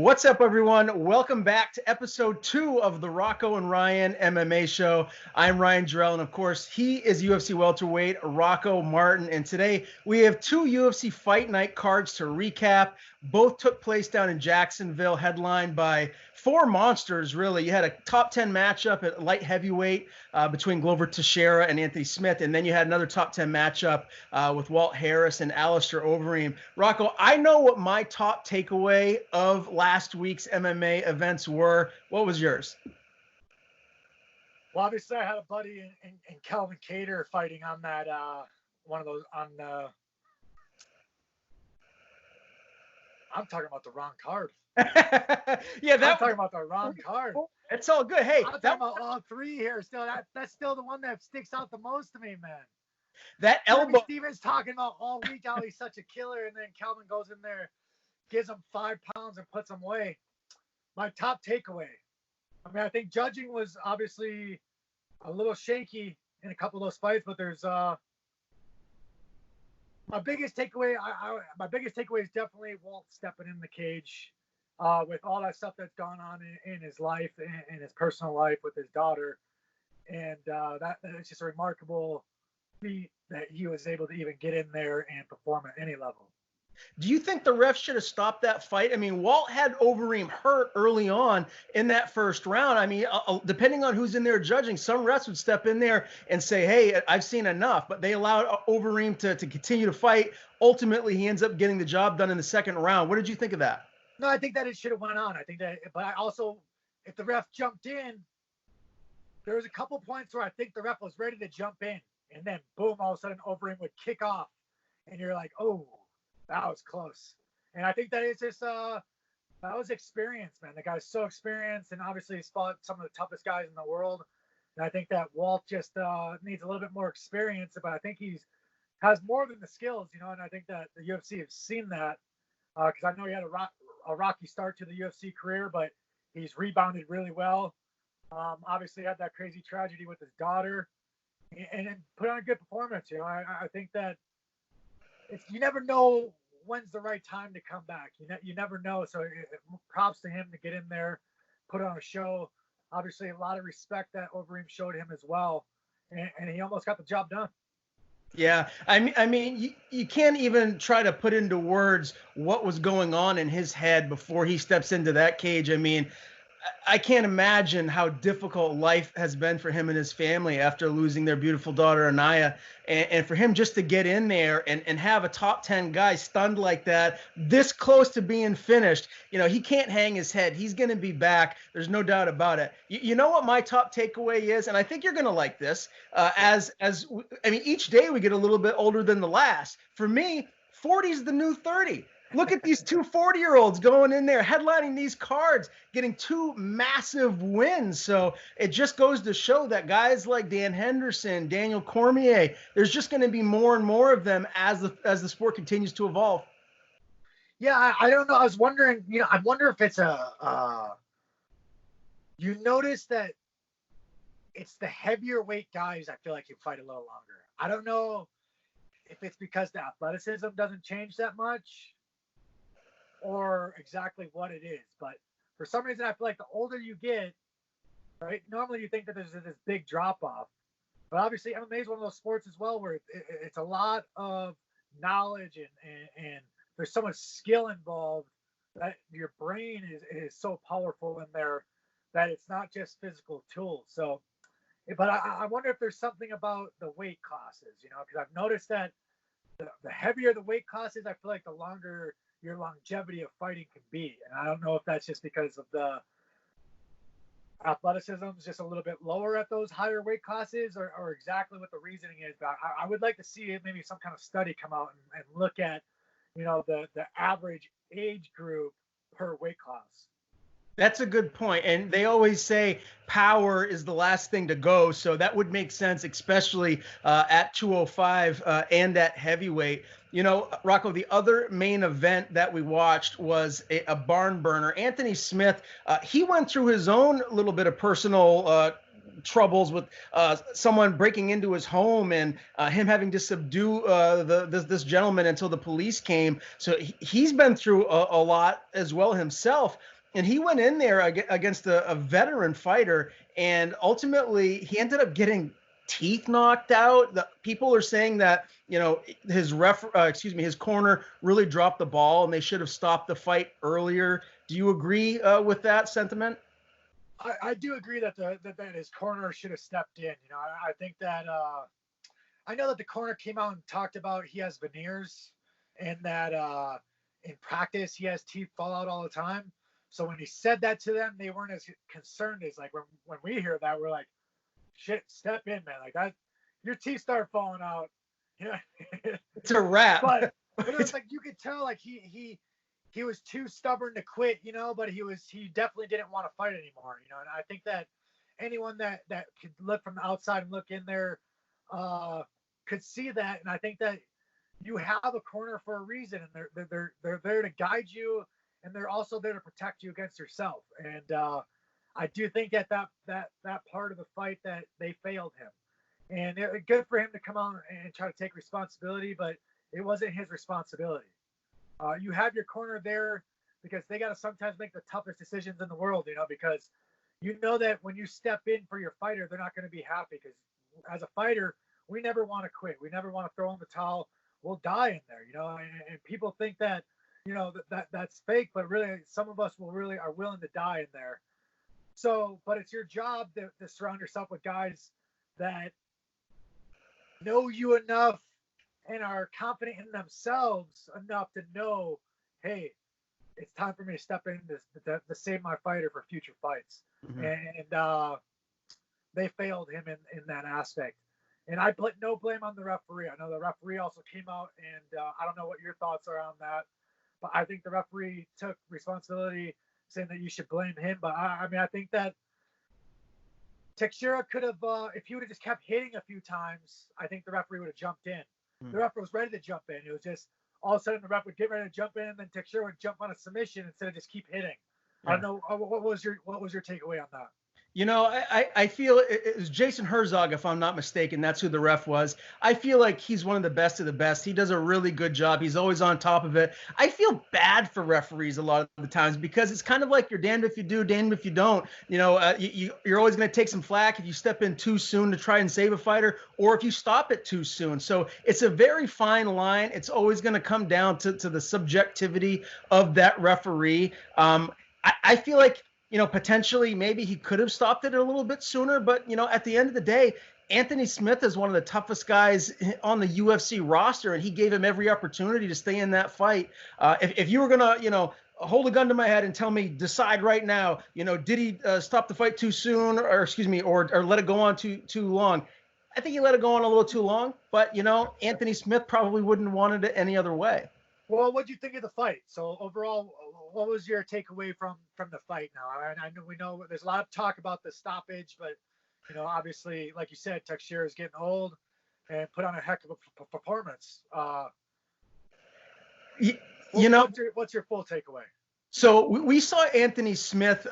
What's up, everyone? Welcome back to episode 2 of the Rocco and Ryan MMA show. I'm Ryan Jarrell, and of course, he is UFC welterweight Rocco Martin. And today we have 2 UFC Fight Night cards to recap. Both took place down in Jacksonville, headlined by 4 monsters, really. You had a top 10 matchup at light heavyweight between Glover Teixiera and Anthony Smith, and then you had another top 10 matchup with Walt Harris and Alistair Overeem. Rocco, I know what my top takeaway of last week's MMA events were. What was yours? Well, obviously, I had a buddy in Calvin Cater fighting on that one of those on the. I'm talking about the wrong card. Yeah, I'm talking about the wrong card. It's all good. Hey, I'm talking about all 3 here. Still, that's still the one that sticks out the most to me, man. That elbow. Steven's talking about all week how he's such a killer, and then Calvin goes in there, gives him 5 pounds, and puts him away. My top takeaway. I mean, I think judging was obviously a little shaky in a couple of those fights, but there's my biggest takeaway. My biggest takeaway is definitely Walt stepping in the cage with all that stuff that's gone on in his life, in his personal life with his daughter, and that it's just a remarkable feat that he was able to even get in there and perform at any level. Do you think the refs should have stopped that fight? I mean, Walt had Overeem hurt early on in that first round. I mean, depending on who's in there judging, some refs would step in there and say, hey, I've seen enough. But they allowed Overeem to continue to fight. Ultimately, he ends up getting the job done in the second round. What did you think of that? No, I think that it should have went on. I think that, but I also, if the ref jumped in, there was a couple points where I think the ref was ready to jump in. And then, boom, all of a sudden, Overeem would kick off. And you're like, oh, that was close. And I think that it's just that was experience, man. The guy's so experienced, and obviously he's fought some of the toughest guys in the world. And I think that Walt just needs a little bit more experience, but I think has more than the skills, you know. And I think that the UFC has seen that because I know he had a rocky start to the UFC career, but he's rebounded really well. Obviously had that crazy tragedy with his daughter, and put on a good performance. You know, I think that. You never know when's the right time to come back. You never know. So props to him to get in there, put on a show. Obviously, a lot of respect that Overeem showed him as well, and he almost got the job done. Yeah, I mean, you can't even try to put into words what was going on in his head before he steps into that cage. I mean, I can't imagine how difficult life has been for him and his family after losing their beautiful daughter, Anaya. And for him just to get in there and have a top 10 guy stunned like that, this close to being finished, you know, he can't hang his head. He's going to be back. There's no doubt about it. You know what my top takeaway is? And I think you're going to like this. I mean, each day we get a little bit older than the last. For me, 40 is the new 30. Look at these 2 40-year-olds going in there, headlining these cards, getting 2 massive wins. So it just goes to show that guys like Dan Henderson, Daniel Cormier, there's just going to be more and more of them as the sport continues to evolve. Yeah, I don't know. I was wondering, you know, I wonder if it's you notice that it's the heavier weight guys I feel like you fight a little longer. I don't know if it's because the athleticism doesn't change that much, or exactly what it is, but for some reason I feel like the older you get, right, normally you think that there's this big drop off, but obviously MMA is one of those sports as well where it's a lot of knowledge and there's so much skill involved that your brain is so powerful in there that it's not just physical tools. So, but I wonder if there's something about the weight classes, you know, because I've noticed that the heavier the weight class is, I feel like the longer your longevity of fighting can be. And I don't know if that's just because of the athleticism is just a little bit lower at those higher weight classes or exactly what the reasoning is. But I would like to see maybe some kind of study come out and look at, you know, the average age group per weight class. That's a good point. And they always say power is the last thing to go. So that would make sense, especially at 205 and at heavyweight. You know, Rocco, the other main event that we watched was a barn burner. Anthony Smith, he went through his own little bit of personal troubles with someone breaking into his home and him having to subdue this gentleman until the police came. So he's been through a lot as well himself. and he went in there against a veteran fighter, and ultimately he ended up getting teeth knocked out. The people are saying that his corner really dropped the ball, and they should have stopped the fight earlier. Do you agree with that sentiment? I do agree that that his corner should have stepped in. I think that I know that the corner came out and talked about he has veneers, and that in practice he has teeth fall out all the time. So when he said that to them, they weren't as concerned as like when we hear that, we're like, shit, step in, man. Like that, your teeth start falling out. Yeah, it's a wrap. But it was like you could tell like he was too stubborn to quit, but he definitely didn't want to fight anymore, and I think that anyone that could look from the outside and look in there could see that. And I think that you have a corner for a reason, and they're there to guide you, and they're also there to protect you against yourself. And I do think that part of the fight that they failed him, and good for him to come out and try to take responsibility, but it wasn't his responsibility. You have your corner there because they got to sometimes make the toughest decisions in the world, because that when you step in for your fighter, they're not going to be happy, because as a fighter, we never want to quit. We never want to throw in the towel. We'll die in there, and people think that, that's fake, but really some of us are willing to die in there. So, but it's your job to surround yourself with guys that know you enough and are confident in themselves enough to know, hey, it's time for me to step in to save my fighter for future fights. Mm-hmm. And they failed him in that aspect. And I put no blame on the referee. I know the referee also came out, and I don't know what your thoughts are on that, but I think the referee took responsibility, saying that you should blame him. But I think that Teixiera could have, if he would have just kept hitting a few times, I think the referee would have jumped in. The referee was ready to jump in. It was just all of a sudden the ref would get ready to jump in, and then Teixiera would jump on a submission instead of just keep hitting. Yeah. I don't know, what was your takeaway on that? I feel it was Jason Herzog, if I'm not mistaken. That's who the ref was. I feel like he's one of the best of the best. He does a really good job. He's always on top of it. I feel bad for referees a lot of the times, because it's kind of like you're damned if you do, damned if you don't. You're always going to take some flack if you step in too soon to try and save a fighter, or if you stop it too soon. So it's a very fine line. It's always going to come down to the subjectivity of that referee. I feel like, potentially maybe he could have stopped it a little bit sooner, but, at the end of the day, Anthony Smith is one of the toughest guys on the UFC roster, and he gave him every opportunity to stay in that fight. If you were going to, hold a gun to my head and tell me, decide right now, did he stop the fight too soon, or let it go on too long? I think he let it go on a little too long, but, Anthony Smith probably wouldn't have wanted it any other way. Well, what do you think of the fight? So overall, what was your takeaway from the fight now? I know we know there's a lot of talk about the stoppage, but, obviously, like you said, Teixiera is getting old and put on a heck of a performance. What's your full takeaway? So we saw Anthony Smith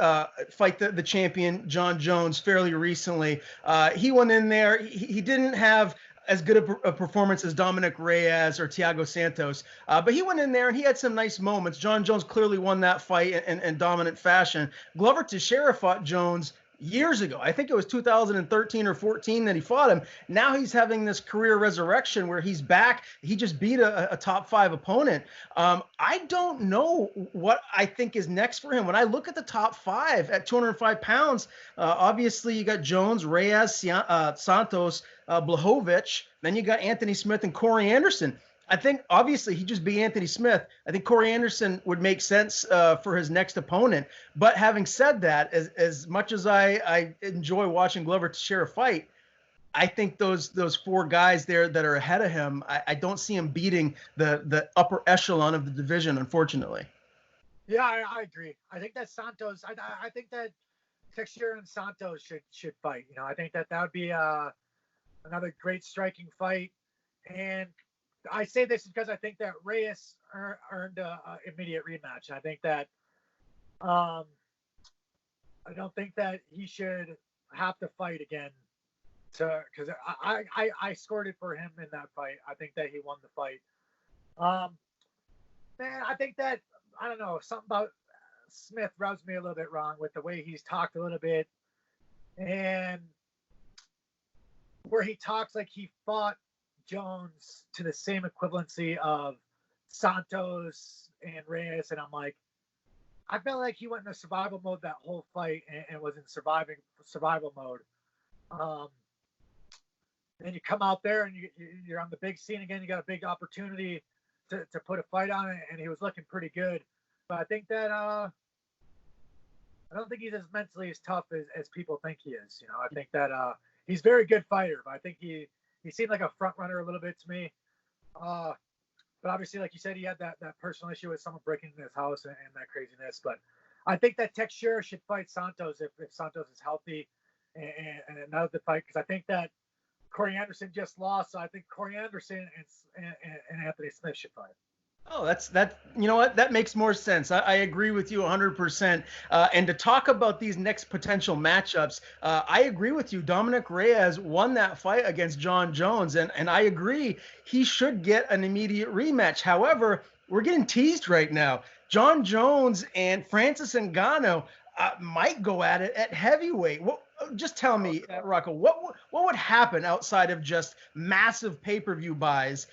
fight the champion, John Jones, fairly recently. He went in there. He didn't have as good a performance as Dominic Reyes or Thiago Santos. But he went in there and he had some nice moments. John Jones clearly won that fight in dominant fashion. Glover Teixiera fought Jones years ago. I think it was 2013 or 14 that he fought him. Now he's having this career resurrection where he's back. He just beat a top 5 opponent. I don't know what I think is next for him. When I look at the top 5 at 205 pounds, obviously you got Jones, Reyes, Santos, Blachowicz. Then you got Anthony Smith and Corey Anderson. I think obviously he just beat Anthony Smith. I think Corey Anderson would make sense for his next opponent. But having said that, as much as I enjoy watching Glover Teixiera fight, I think those 4 guys there that are ahead of him, I don't see him beating the upper echelon of the division, unfortunately. Yeah, I agree. I think that Santos, I think that Teixiera and Santos should fight. I think that would be another great striking fight. And I say this because I think that Reyes earned an immediate rematch. I think that I don't think that he should have to fight again, because I scored it for him in that fight. I think that he won the fight. Man, I think that, I don't know, something about Smith rubs me a little bit wrong with the way he's talked a little bit, and where he talks like he fought Jones to the same equivalency of Santos and Reyes, and I'm like, I felt like he went into survival mode that whole fight and was in survival mode. Then you come out there and you're on the big scene again. You got a big opportunity to put a fight on it, and he was looking pretty good. But I think that I don't think he's as mentally as tough as people think he is. You know, I think that he's a very good fighter, but I think he seemed like a front runner a little bit to me. But obviously, like you said, he had that personal issue with someone breaking into his house and that craziness. But I think that Teixiera should fight Santos if Santos is healthy and another fight, because I think that Corey Anderson just lost. So I think Corey Anderson and Anthony Smith should fight. Oh, you know what? That makes more sense. I agree with you 100%. And to talk about these next potential matchups, I agree with you. Dominic Reyes won that fight against John Jones, and I agree he should get an immediate rematch. However, we're getting teased right now. John Jones and Francis Ngannou might go at it at heavyweight. Just tell me, Rocco, what would happen outside of just massive pay-per-view buys,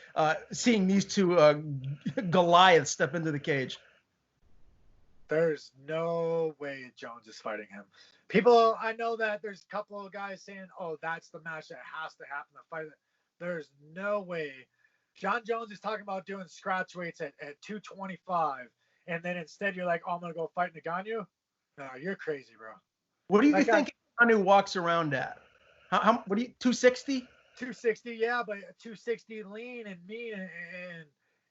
seeing these two Goliaths step into the cage? There's no way Jones is fighting him. People, I know that there's a couple of guys saying, oh, that's the match that has to happen to fight it. There's no way. John Jones is talking about doing scratch weights at 225, and then instead you're like, oh, I'm going to go fight Ngannou? No, you're crazy, bro. What do you think Ngannou walks around at? What do you, 260? 260, yeah, but 260 lean and mean,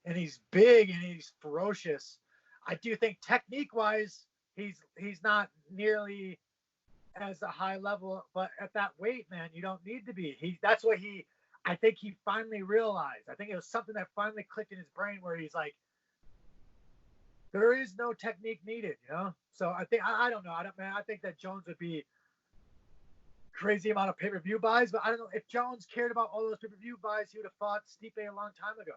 and he's big and he's ferocious. I do think technique-wise, he's not nearly as a high level, but at that weight, man, you don't need to be. That's what I think he finally realized. I think it was something that finally clicked in his brain where he's like, there is no technique needed, you know? So I think, I don't know. I think that Jones would be crazy amount of pay-per-view buys, but I don't know if Jones cared about all those pay-per-view buys, he would have fought Stipe a long time ago.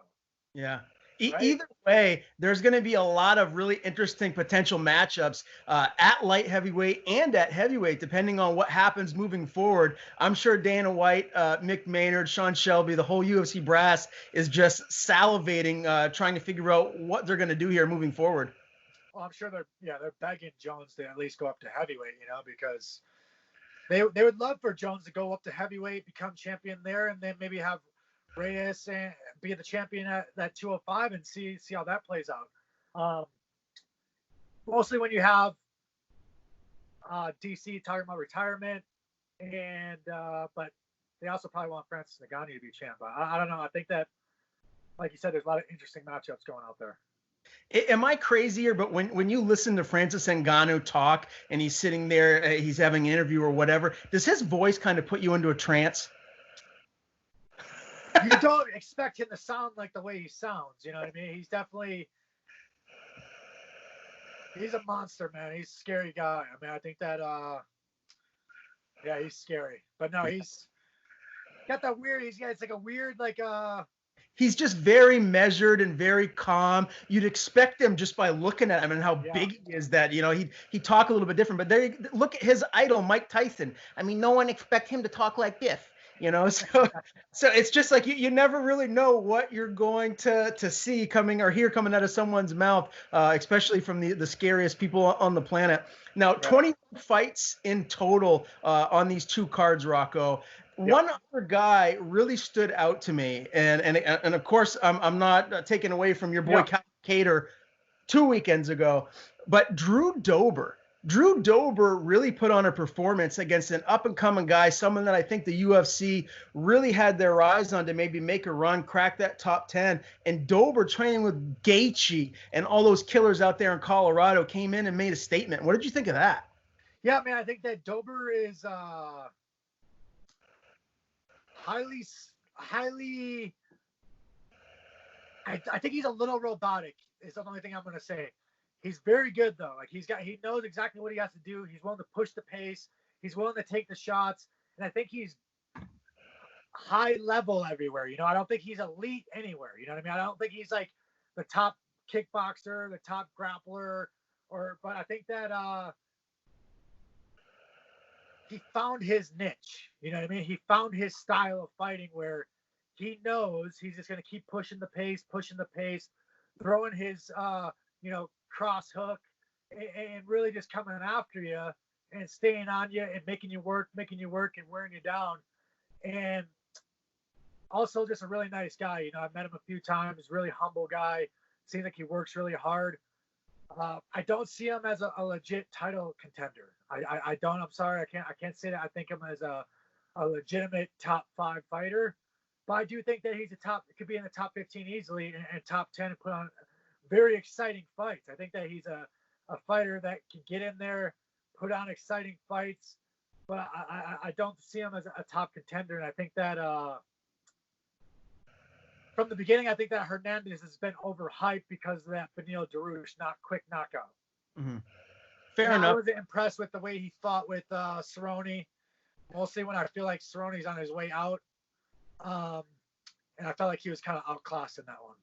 Yeah. Right? Either way, there's going to be a lot of really interesting potential matchups at light heavyweight and at heavyweight, depending on what happens moving forward. I'm sure Dana White, Mick Maynard, Sean Shelby, the whole UFC brass is just salivating, trying to figure out what they're going to do here moving forward. Well, I'm sure they're begging Jones to at least go up to heavyweight, you know, because they would love for Jones to go up to heavyweight, become champion there, and then maybe have Reyes and be the champion at that 205 and see how that plays out. Mostly when you have DC talking about retirement, and but they also probably want Francis Ngannou to be champ. I don't know. I think that, like you said, there's a lot of interesting matchups going out there. Am I crazier? But when you listen to Francis Ngannou talk and he's sitting there, he's having an interview or whatever, does his voice kind of put you into a trance? You don't expect him to sound like the way he sounds. You know what I mean? He's a monster, man. He's a scary guy. I mean, I think that, yeah, he's scary. But no, he's got that weird, it's like a weird, like, he's just very measured and very calm. You'd expect him just by looking at him and how big he is that, you know, he'd talk a little bit different. But there, look at his idol, Mike Tyson. I mean, no one expect him to talk like this, you know. So it's just like you never really know what you're going to see coming or hear coming out of someone's mouth, especially from the scariest people on the planet. Now, 21 fights in total on these two cards, Rocco. One other guy really stood out to me, and of course I'm not taking away from your boy Cater 2 weekends ago, but Drew Dober. Drew Dober really put on a performance against an up-and-coming guy, someone that I think the UFC really had their eyes on to maybe make a run, crack that top 10. And Dober, training with Gaethje and all those killers out there in Colorado, came in and made a statement. What did you think of that? Yeah, man, I think that Dober is highly. I think he's a little robotic. Is the only thing I'm going to say. He's very good though. Like he knows exactly what he has to do. He's willing to push the pace. He's willing to take the shots, and I think he's high level everywhere. You know, I don't think he's elite anywhere. You know what I mean? I don't think he's like the top kickboxer, the top grappler, but I think that he found his niche. You know what I mean? He found his style of fighting where he knows he's just going to keep pushing the pace, throwing his, cross hook and really just coming after you and staying on you and making you work and wearing you down. And also just a really nice guy. You know, I've met him a few times, really humble guy. Seems like he works really hard. I don't see him as a legit title contender. I don't. I'm sorry. I can't say that. I think him as a legitimate top 5 fighter. But I do think that he's could be in the top 15 easily and top 10 and put on very exciting fights. I think that he's a fighter that can get in there, put on exciting fights. But I don't see him as a top contender. And I think that from the beginning, I think that Hernandez has been overhyped because of that Beneil Dariush quick knockout. Mm-hmm. Fair enough. I wasn't impressed with the way he fought with Cerrone, mostly when I feel like Cerrone's on his way out. And I felt like he was kind of outclassed in that one.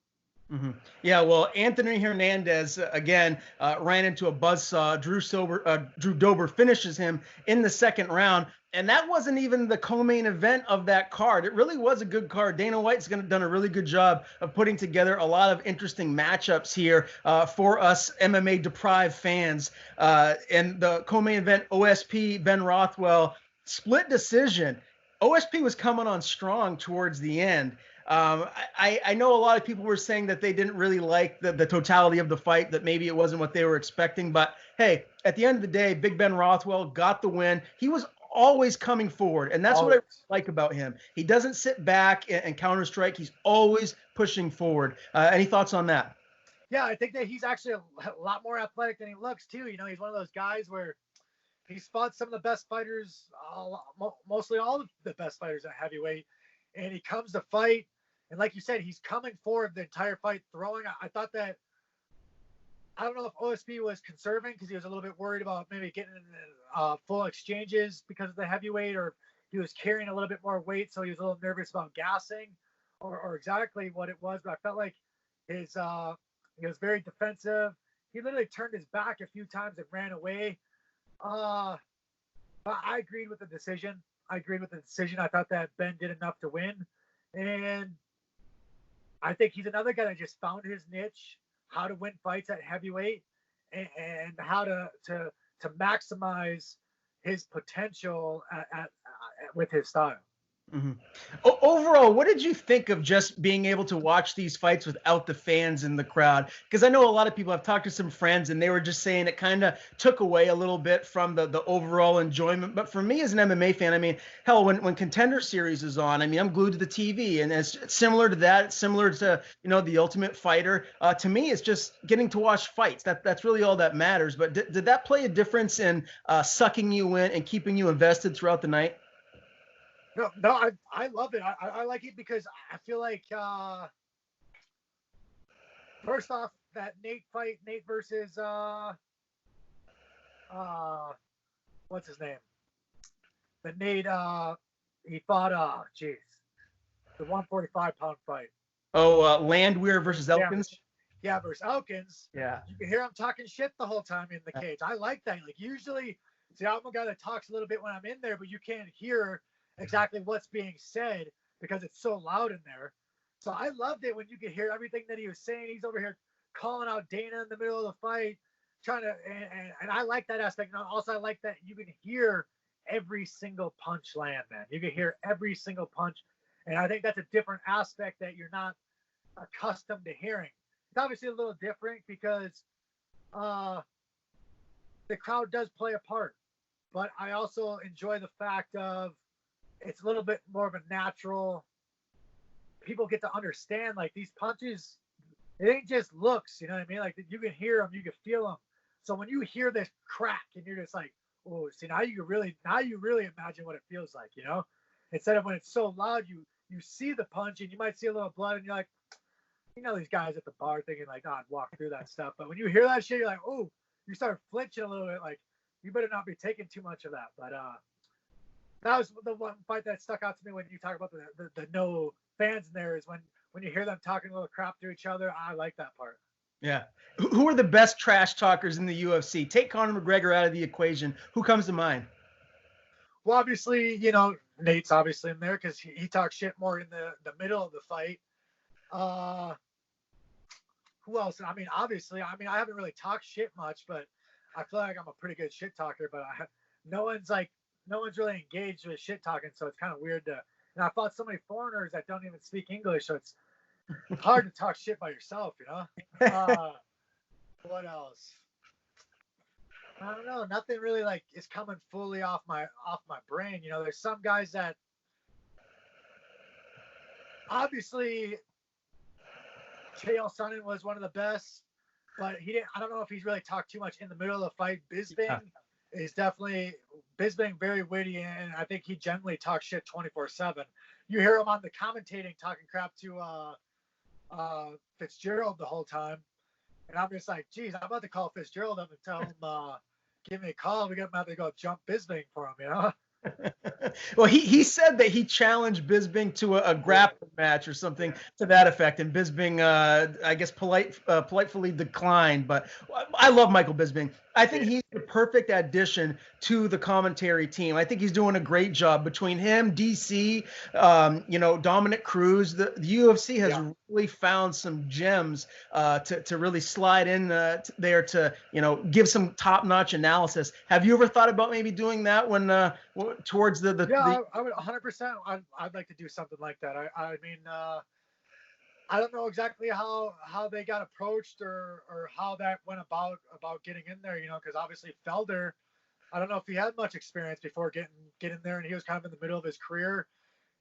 Mm-hmm. Yeah, well, Anthony Hernandez, again, ran into a buzzsaw. Drew Dober finishes him in the second round. And that wasn't even the co-main event of that card. It really was a good card. Dana White's done a really good job of putting together a lot of interesting matchups here for us MMA-deprived fans. And the co-main event, OSP, Ben Rothwell, split decision. OSP was coming on strong towards the end. I know a lot of people were saying that they didn't really like the totality of the fight, that maybe it wasn't what they were expecting. But, hey, at the end of the day, Big Ben Rothwell got the win. He was always coming forward, and that's what I like about him. He doesn't sit back and counter-strike. He's always pushing forward. Any thoughts on that? Yeah, I think that he's actually a lot more athletic than he looks, too. You know, he's one of those guys where he's fought some of the best fighters, mostly all of the best fighters at heavyweight, and he comes to fight. And like you said, he's coming forward the entire fight, throwing. I thought that, I don't know if OSP was conserving because he was a little bit worried about maybe getting full exchanges because of the heavyweight, or he was carrying a little bit more weight, so he was a little nervous about gassing, or exactly what it was. But I felt like he was very defensive. He literally turned his back a few times and ran away. But I agreed with the decision. I thought that Ben did enough to win. And I think he's another guy that just found his niche, how to win fights at heavyweight and how to maximize his potential with his style. Mm-hmm. Overall, what did you think of just being able to watch these fights without the fans in the crowd? Because I know a lot of people, I've talked to some friends, and they were just saying it kind of took away a little bit from the overall enjoyment. But for me as an MMA fan, I mean, hell, when Contender Series is on, I mean, I'm glued to the TV, and it's similar to that. It's similar to, The Ultimate Fighter. To me, it's just getting to watch fights. That's really all that matters. But did that play a difference in sucking you in and keeping you invested throughout the night? No, I love it. I like it because I feel like, first off, that Nate versus, what's his name? The Nate, he fought, the 145-pound fight. Oh, Landwehr versus Elkins? Yeah, versus Elkins. Yeah. You can hear him talking shit the whole time in the cage. I like that. Like, usually, see, I'm a guy that talks a little bit when I'm in there, but you can't hear exactly what's being said because it's so loud in there. So I loved it when you could hear everything that he was saying. He's over here calling out Dana in the middle of the fight, trying to, and I like that aspect. And also I like that you can hear every single punch land, man. You can hear every single punch. And I think that's a different aspect that you're not accustomed to hearing. It's obviously a little different because the crowd does play a part. But I also enjoy the fact of it's a little bit more of a natural. People get to understand, like, these punches, it ain't just looks, you know what I mean? Like, you can hear them, you can feel them. So when you hear this crack and you're just like, oh, see, now you really imagine what it feels like, instead of when it's so loud, you see the punch and you might see a little blood and you're like, these guys at the bar thinking like, oh, I'd walk through that stuff. But when you hear that shit, you're like, oh, you start flinching a little bit, like, you better not be taking too much of that. But that was the one fight that stuck out to me when you talk about the no fans in there, is when you hear them talking a little crap to each other. I like that part. Yeah. Who are the best trash talkers in the UFC? Take Conor McGregor out of the equation. Who comes to mind? Well, obviously, Nate's obviously in there because he talks shit more in the middle of the fight. Who else? I mean, obviously, I haven't really talked shit much, but I feel like I'm a pretty good shit talker. But no one's really engaged with shit talking, so it's kind of weird to. And I fought so many foreigners that don't even speak English, so it's hard to talk shit by yourself, What else? I don't know. Nothing really like is coming fully off my brain. There's some guys that obviously Chael Sonnen was one of the best, but he didn't. I don't know if he's really talked too much in the middle of the fight. Bisping is definitely very witty, and I think he generally talks shit 24/7. You hear him on the commentating talking crap to Fitzgerald the whole time, and I'm just like, geez, I'm about to call Fitzgerald up and tell him, give me a call. We're gonna have to go jump Bisping for him, Well, he said that he challenged Bisping to a grappling match or something to that effect, and Bisping, I guess, politely declined. But I love Michael Bisping. I think he's the perfect addition to the commentary team. I think he's doing a great job between him, DC, Dominic Cruz. The UFC has really found some gems to really slide in there to give some top-notch analysis. Have you ever thought about maybe doing that when towards the I would 100%. I'd like to do something like that. I mean, I don't know exactly how they got approached or how that went about getting in there, because obviously Felder, I don't know if he had much experience before getting there, and he was kind of in the middle of his career,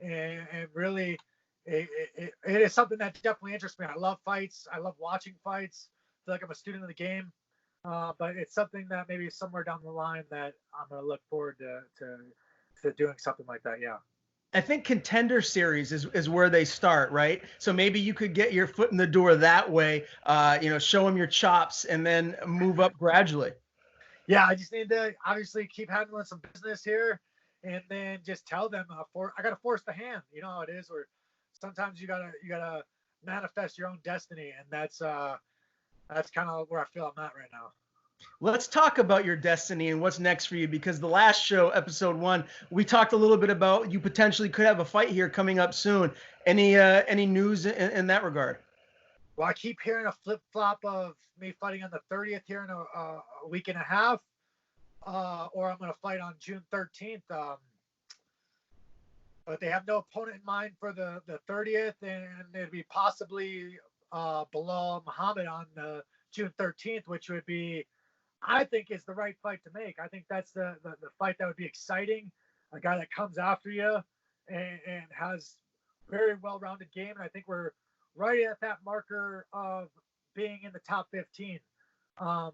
and really it is something that definitely interests me. I love fights. I love watching fights. I feel like I'm a student of the game, but it's something that maybe somewhere down the line that I'm going to look forward to doing something like that. Yeah. I think Contender Series is where they start, right? So maybe you could get your foot in the door that way, show them your chops and then move up gradually. Yeah, I just need to obviously keep handling some business here and then just tell them I got to force the hand. You know how it is, where sometimes you gotta manifest your own destiny, and that's kind of where I feel I'm at right now. Let's talk about your destiny and what's next for you, because the last show, episode 1, we talked a little bit about you potentially could have a fight here coming up soon. Any news in that regard? Well, I keep hearing a flip-flop of me fighting on the 30th here in a week and a half, or I'm going to fight on June 13th. But they have no opponent in mind for the 30th, and it'd be possibly Bilal Muhammad on June 13th, which would be, I think, is the right fight to make. I think that's the fight that would be exciting. A guy that comes after you and has very well-rounded game, and I think we're right at that marker of being in the top 15. We're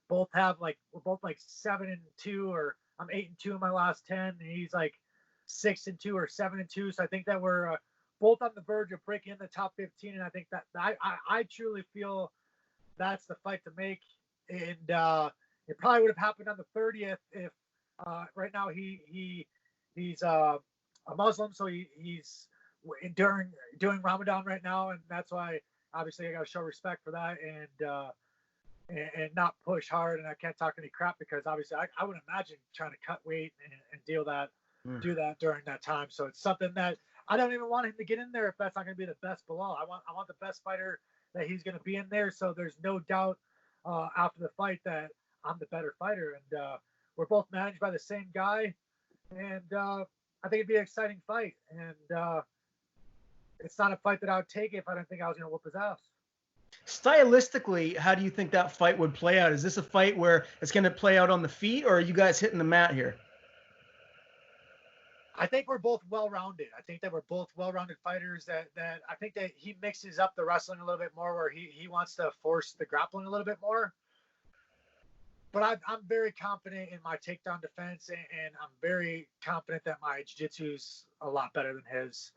both like 7-2, or I'm 8-2 in my last 10, and he's like 6-2 or 7-2. So I think that we're both on the verge of breaking in the top 15, and I think that I truly feel that's the fight to make. And it probably would have happened on the 30th if right now he's a Muslim, so he's doing Ramadan right now, and that's why obviously I got to show respect for that and not push hard, and I can't talk any crap because obviously I would imagine trying to cut weight and do that during that time. So it's something that I don't even want him to get in there if that's not going to be the best Bilal. I want the best fighter that he's going to be in there, so there's no doubt after the fight that I'm the better fighter, and we're both managed by the same guy, and I think it'd be an exciting fight, and it's not a fight that I would take if I didn't think I was going to whoop his ass. Stylistically, how do you think that fight would play out? Is this a fight where it's going to play out on the feet, or are you guys hitting the mat here? I think we're both well-rounded. I think that we're both well-rounded fighters that I think that he mixes up the wrestling a little bit more, where he wants to force the grappling a little bit more. But I'm very confident in my takedown defense, and I'm very confident that my jiu-jitsu's a lot better than his.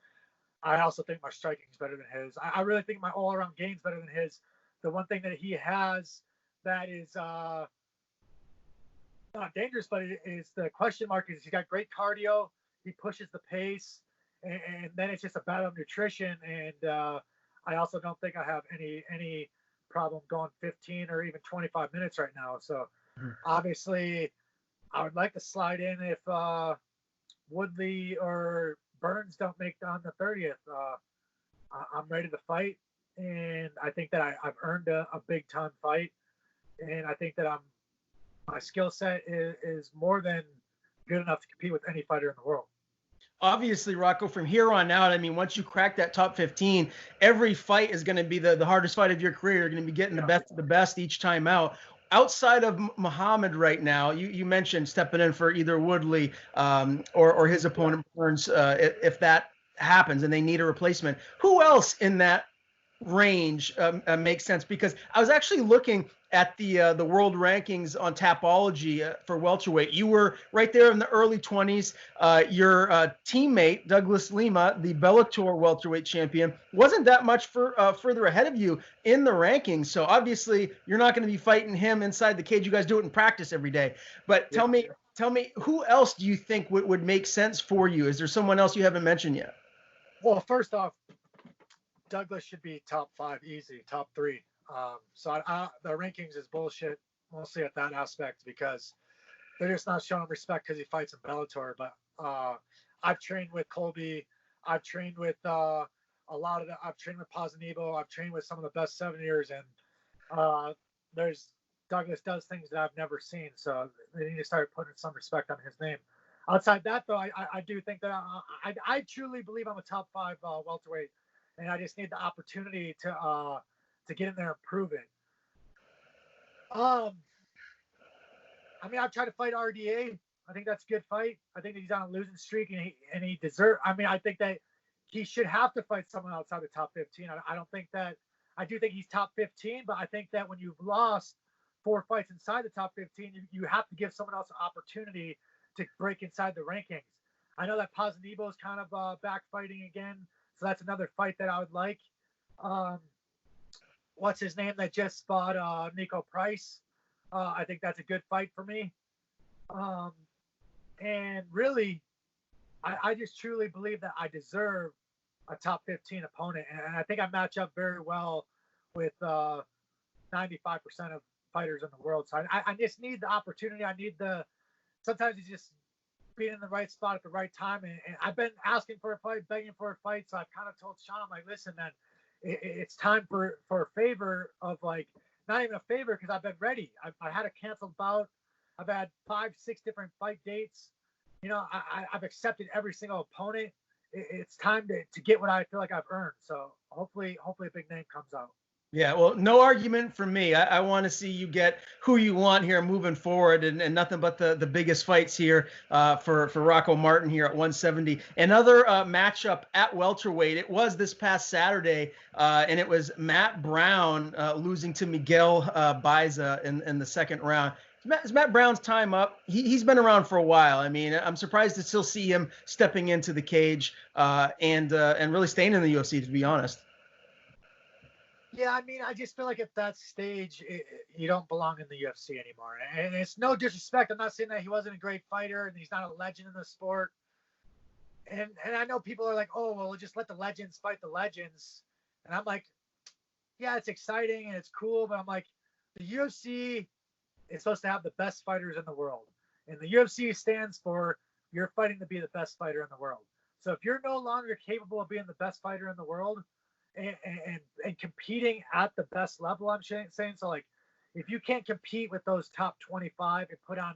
I also think my striking is better than his. I really think my all-around game's better than his. The one thing that he has that is not dangerous, but it is the question mark is he's got great cardio. He pushes the pace, and then it's just a battle of nutrition. And I also don't think I have any problem going 15 or even 25 minutes right now. So obviously, I would like to slide in if Woodley or Burns don't make it on the 30th. I'm ready to fight, and I think that I've earned a big time fight, and I think that my skill set is more than good enough to compete with any fighter in the world. Obviously, Rocco, from here on out, I mean, once you crack that top 15, every fight is going to be the hardest fight of your career. You're going to be getting the best of the best each time out. Outside of Muhammad right now, you mentioned stepping in for either Woodley or his opponent Burns if that happens and they need a replacement. Who else in that range makes sense? Because I was actually looking at the world rankings on Tapology for welterweight. You were right there in the early 20s. Your teammate Douglas Lima, the Bellator welterweight champion, wasn't that much further ahead of you in the rankings. So obviously you're not going to be fighting him inside the cage. You guys do it in practice every day. But tell me, who else do you think would make sense for you? Is there someone else you haven't mentioned yet? Well, first off, Douglas should be top 5 easy, top 3. So the rankings is bullshit mostly at that aspect because they're just not showing him respect because he fights in Bellator. But I've trained with Colby. I've trained with I've trained with Posanibo. I've trained with some of the best 7-years, and Douglas does things that I've never seen. So they need to start putting some respect on his name. Outside that, though, I do think that I truly believe I'm a top 5 welterweight, and I just need the opportunity to get in there and prove it. I mean, I've tried to fight RDA. I think that's a good fight. I think that he's on a losing streak, and he deserves. I mean, I think that he should have to fight someone outside the top 15. I don't think that. I do think he's top 15, but I think that when you've lost 4 fights inside the top 15, you have to give someone else an opportunity to break inside the rankings. I know that Posanibo is kind of back fighting again, so that's another fight that I would like. What's his name that just fought Nico Price? I think that's a good fight for me. And really, I just truly believe that I deserve a top 15 opponent. And I think I match up very well with 95% of fighters in the world. So I just need the opportunity. Sometimes it's just being in the right spot at the right time. And I've been asking for a fight, begging for a fight. So I've kind of told Sean, I'm like, listen, man, it's time for a favor of not even a favor because I've been ready. I had a canceled bout. I've had 5-6 different fight dates. I've accepted every single opponent. It's time to get what I feel like I've earned. So hopefully a big name comes out. Yeah, well, no argument from me. I want to see you get who you want here moving forward, and nothing but the biggest fights here for Rocco Martin here at 170. Another matchup at welterweight. It was this past Saturday, and it was Matt Brown losing to Miguel Baiza in the second round. Is Matt Brown's time up? He's been around for a while. I mean, I'm surprised to still see him stepping into the cage and really staying in the UFC, to be honest. Yeah, I mean, I just feel like at that stage, you don't belong in the UFC anymore. And it's no disrespect. I'm not saying that he wasn't a great fighter and he's not a legend in the sport. And I know people are like, oh, well, just let the legends fight the legends. And I'm like, yeah, it's exciting and it's cool. But I'm like, the UFC is supposed to have the best fighters in the world. And the UFC stands for you're fighting to be the best fighter in the world. So if you're no longer capable of being the best fighter in the world, and competing at the best level, I'm saying, so like if you can't compete with those top 25 and put on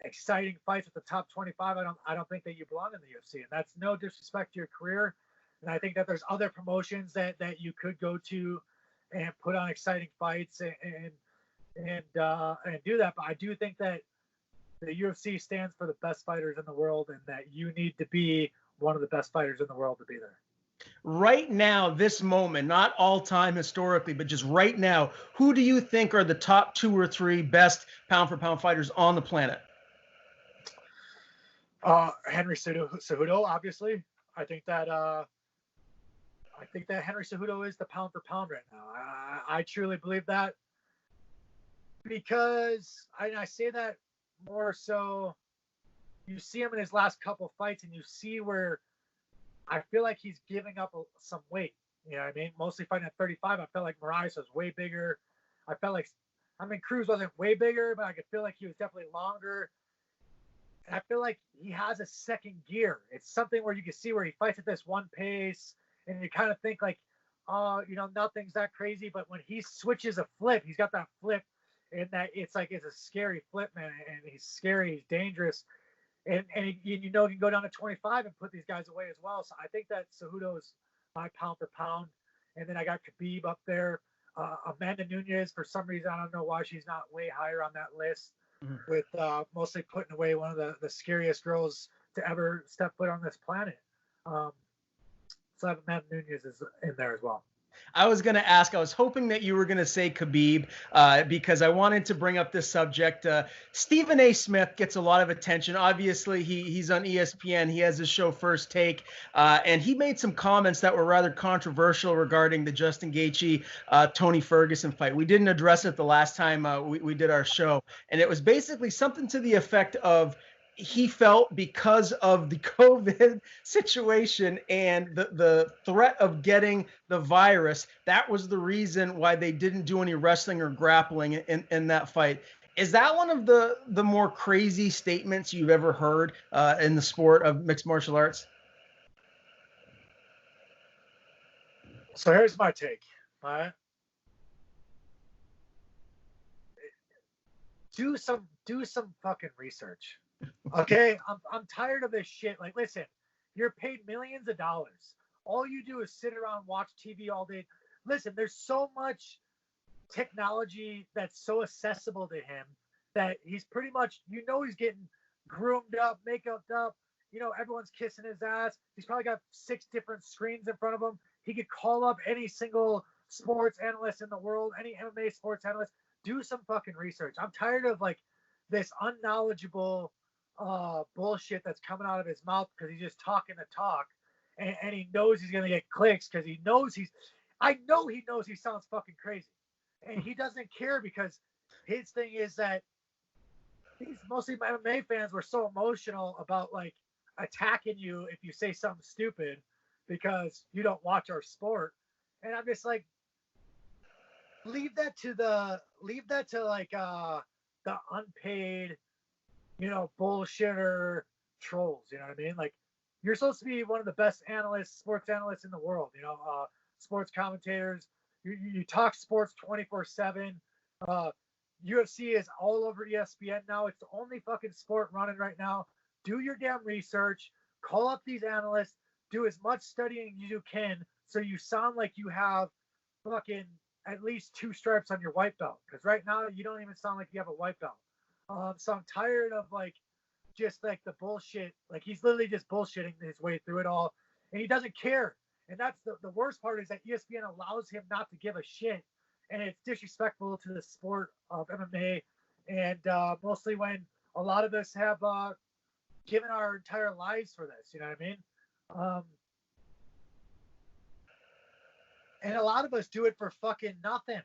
exciting fights with the top 25, I don't think that you belong in the UFC. And that's no disrespect to your career. And I think that there's other promotions that you could go to and put on exciting fights and do that. But I do think that the UFC stands for the best fighters in the world, and that you need to be one of the best fighters in the world to be there. Right now, this moment, not all time historically, but just right now, who do you think are the top 2 or 3 best pound for pound fighters on the planet? Henry Cejudo, obviously. I think that Henry Cejudo is the pound for pound right now. I truly believe that because I say that more so. You see him in his last couple fights, and you see where I feel like he's giving up some weight. You know what I mean? Mostly fighting at 35. I felt like Moraes was way bigger. I felt like, I mean, Cruz wasn't way bigger, but I could feel like he was definitely longer. And I feel like he has a second gear. It's something where you can see where he fights at this one pace, and you kind of think like, oh, you know, nothing's that crazy. But when he switches a flip, he's got that flip, and that it's like it's a scary flip, man. And he's scary, he's dangerous, and you know, he can go down to 25 and put these guys away as well. So I think that Cejudo's my pound for pound, and then I got Khabib up there. Amanda Nunes, for some reason, I don't know why she's not way higher on that list, with mostly putting away one of the scariest girls to ever step foot on this planet. So I have Amanda Nunes is in there as well. I was going to ask, I was hoping that you were going to say Khabib because I wanted to bring up this subject. Stephen A. Smith gets a lot of attention. Obviously, he's on ESPN. He has his show First Take, and he made some comments that were rather controversial regarding the Justin Gaethje, Tony Ferguson fight. We didn't address it the last time we did our show, and it was basically something to the effect of, he felt because of the COVID situation and the threat of getting the virus, that was the reason why they didn't do any wrestling or grappling in that fight. Is that one of the more crazy statements you've ever heard in the sport of mixed martial arts? So here's my take. All right. Do some fucking research. Okay, I'm tired of this shit. Like, listen, you're paid millions of dollars. All you do is sit around and watch TV all day. Listen, there's so much technology that's so accessible to him that he's pretty much, you know, he's getting groomed up, makeup up. You know, everyone's kissing his ass. He's probably got 6 different screens in front of him. He could call up any single sports analyst in the world, any MMA sports analyst. Do some fucking research. I'm tired of like this unknowledgeable bullshit that's coming out of his mouth because he's just talking the talk, and he knows he's gonna get clicks because he knows I know he knows he sounds fucking crazy, and he doesn't care because his thing is that these mostly MMA fans were so emotional about like attacking you if you say something stupid because you don't watch our sport, and I'm just like, leave that to like the unpaid, you know, bullshitter trolls, you know what I mean? Like, you're supposed to be one of the best analysts, sports analysts in the world, you know, sports commentators. You talk sports 24/7. UFC is all over ESPN now. It's the only fucking sport running right now. Do your damn research. Call up these analysts. Do as much studying as you can so you sound like you have fucking at least 2 stripes on your white belt. Because right now, you don't even sound like you have a white belt. So I'm tired of like just like the bullshit. Like, he's literally just bullshitting his way through it all, and he doesn't care. And that's the worst part, is that ESPN allows him not to give a shit, and it's disrespectful to the sport of MMA. And mostly when a lot of us have given our entire lives for this, you know what I mean? And a lot of us do it for fucking nothing,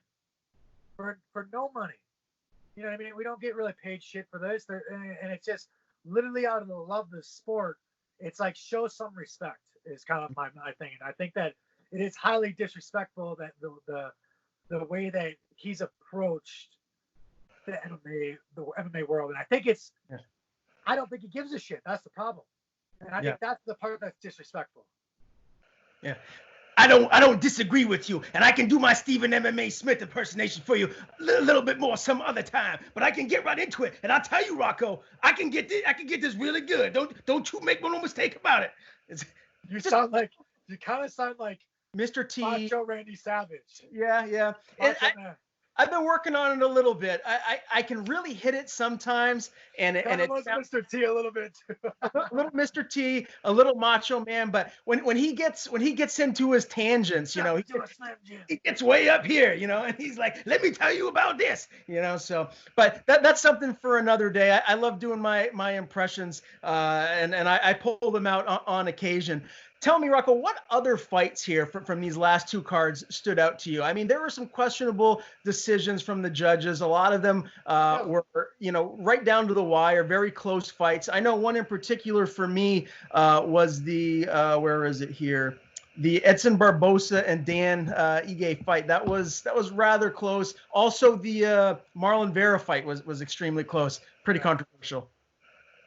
for no money. You know what I mean? We don't get really paid shit for this. And it's just literally out of the love of the sport. It's like, show some respect is kind of my thing. And I think that it is highly disrespectful that the way that he's approached the MMA world. And I think I don't think he gives a shit. That's the problem. And I think that's the part that's disrespectful. Yeah. I don't disagree with you, and I can do my Stephen MMA Smith impersonation for you a little bit more some other time, but I can get right into it. And I'll tell you, Rocco, I can get this really good. Don't you make no mistake about it. You kind of sound like Mr. T, Macho Randy Savage. Yeah. I've been working on it a little bit. I can really hit it sometimes, and it sounds Mr. T a little bit. a little Mr. T, a little Macho Man. But when he gets into his tangents, you know, he gets way up here, you know, and he's like, "Let me tell you about this," you know. So, but that's something for another day. I love doing my impressions, and I pull them out on occasion. Tell me, Rocco, what other fights here from these last 2 cards stood out to you? I mean, there were some questionable decisions from the judges. A lot of them were, you know, right down to the wire, very close fights. I know one in particular for me was the, where is it here? the Edson Barbosa and Dan Ige fight. That was rather close. Also, the Marlon Vera fight was extremely close. Pretty controversial.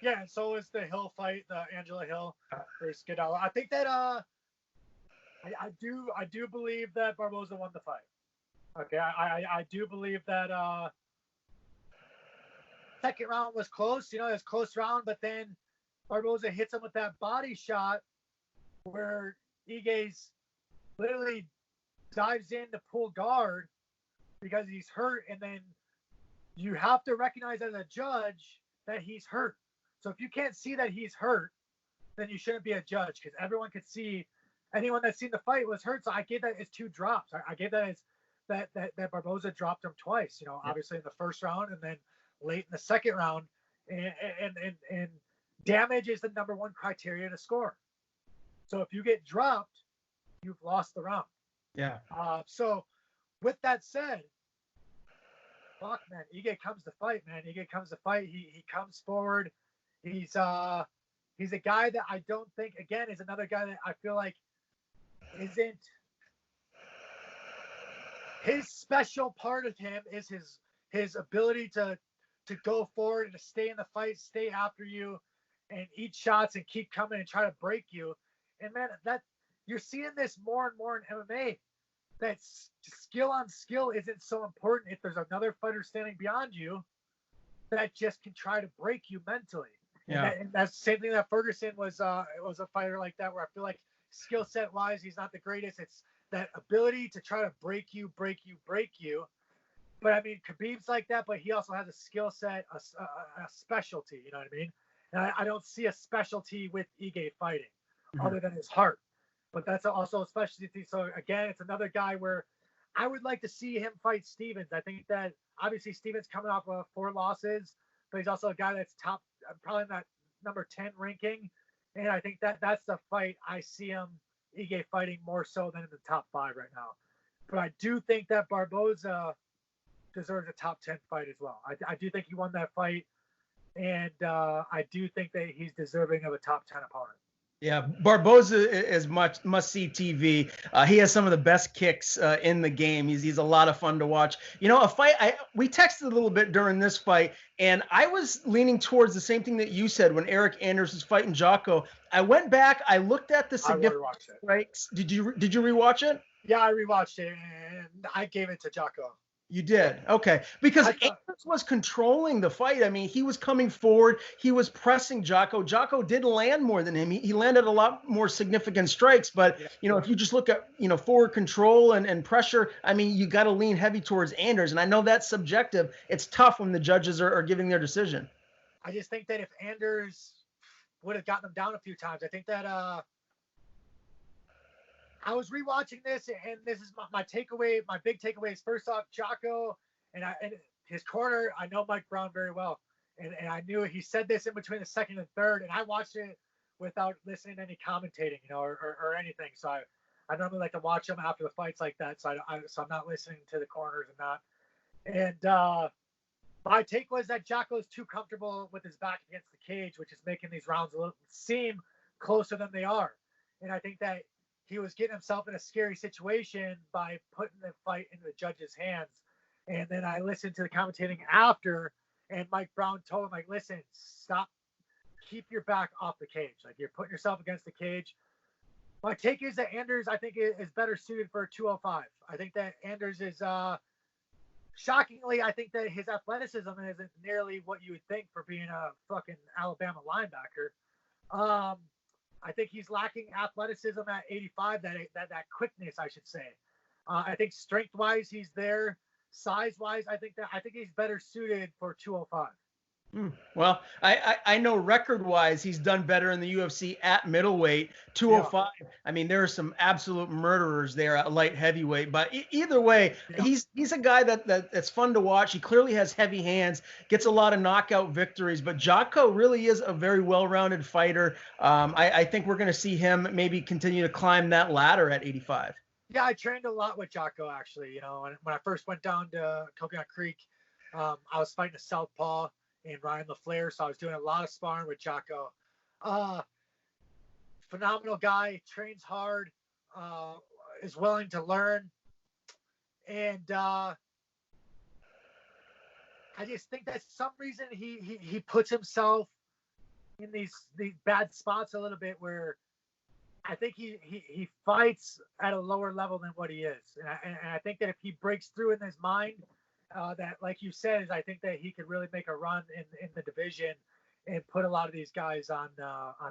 Yeah, and so is the Hill fight, the Angela Hill versus Goodall. I think that I do believe that Barboza won the fight. Okay, I do believe that second round was close. It was a close round, but then Barboza hits him with that body shot where Ige's literally dives in to pull guard because he's hurt, and then you have to recognize as a judge that he's hurt. So if you can't see that he's hurt, then you shouldn't be a judge, because everyone could see. Anyone that's seen the fight was hurt. So I gave that as 2 drops. I gave that as that Barboza dropped him twice. Obviously in the first round and then late in the second round. And damage is the number 1 criteria to score. So if you get dropped, you've lost the round. Yeah. So with that said, fuck, man, Ige comes to fight, man. Ige comes to fight. He comes forward. He's a guy that I don't think, again, is another guy that I feel like isn't his special part of him is his ability to go forward and to stay in the fight, stay after you, and eat shots and keep coming and try to break you. And man, that you're seeing this more and more in MMA. That skill on skill isn't so important if there's another fighter standing beyond you that just can try to break you mentally. Yeah. And that's the same thing that Ferguson was a fighter like that, where I feel like skill set wise, he's not the greatest. It's that ability to try to break you. But I mean, Khabib's like that, but he also has a skill set, a specialty, you know what I mean? And I don't see a specialty with Ige fighting other than his heart. But that's also a specialty. So again, it's another guy where I would like to see him fight Stevens. I think that obviously Stevens coming off of 4 losses, but he's also a guy that's top, probably in that number 10 ranking. And I think that's the fight I see him, Ige, fighting more so than in the top 5 right now. But I do think that Barboza deserves a top 10 fight as well. I do think he won that fight. And I do think that he's deserving of a top 10 opponent. Yeah, Barboza is must-see TV. He has some of the best kicks in the game. He's a lot of fun to watch. A fight, we texted a little bit during this fight, and I was leaning towards the same thing that you said when Eric Anders was fighting Jocko. I went back, I looked at the significant strikes. Did you rewatch it? Yeah, I rewatched it, and I gave it to Jocko. You did? Okay. Because Anders was controlling the fight. I mean, he was coming forward. He was pressing Jocko. Jocko did land more than him. He landed a lot more significant strikes. But, if you just look at, forward control and pressure, I mean, you got to lean heavy towards Anders. And I know that's subjective. It's tough when the judges are giving their decision. I just think that if Anders would have gotten him down a few times, I think that I was rewatching this, and this is my takeaway. My big takeaway is, first off, Jocko and his corner. I know Mike Brown very well, and I knew he said this in between the second and third, and I watched it without listening to any commentating, or anything. So I normally like to watch them after the fights like that. So I'm not listening to the corners and that. And my take was that Jocko's too comfortable with his back against the cage, which is making these rounds seem closer than they are. And I think that he was getting himself in a scary situation by putting the fight into the judge's hands. And then I listened to the commentating after, and Mike Brown told him, like, listen, stop, keep your back off the cage. Like, you're putting yourself against the cage. My take is that Anders, I think, is better suited for a 205. I think that Anders is, shockingly, I think that his athleticism isn't nearly what you would think for being a fucking Alabama linebacker. I think he's lacking athleticism at 85, that quickness, I should say. I think strength-wise, he's there. Size-wise, I think he's better suited for 205. Well, I know record-wise, he's done better in the UFC at middleweight. 205. Yeah. I mean, there are some absolute murderers there at light heavyweight. But either way, he's a guy that's fun to watch. He clearly has heavy hands, gets a lot of knockout victories. But Jocko really is a very well-rounded fighter. I think we're going to see him maybe continue to climb that ladder at 85. Yeah, I trained a lot with Jocko, actually. When I first went down to Coconut Creek, I was fighting a southpaw and Ryan LaFleur, so I was doing a lot of sparring with Jocko. Phenomenal guy, trains hard. is willing to learn. And I just think that some reason he puts himself in these bad spots a little bit where I think he fights at a lower level than what he is. And I think that if he breaks through in his mind, that, like you said, I think that he could really make a run in the division and put a lot of these guys on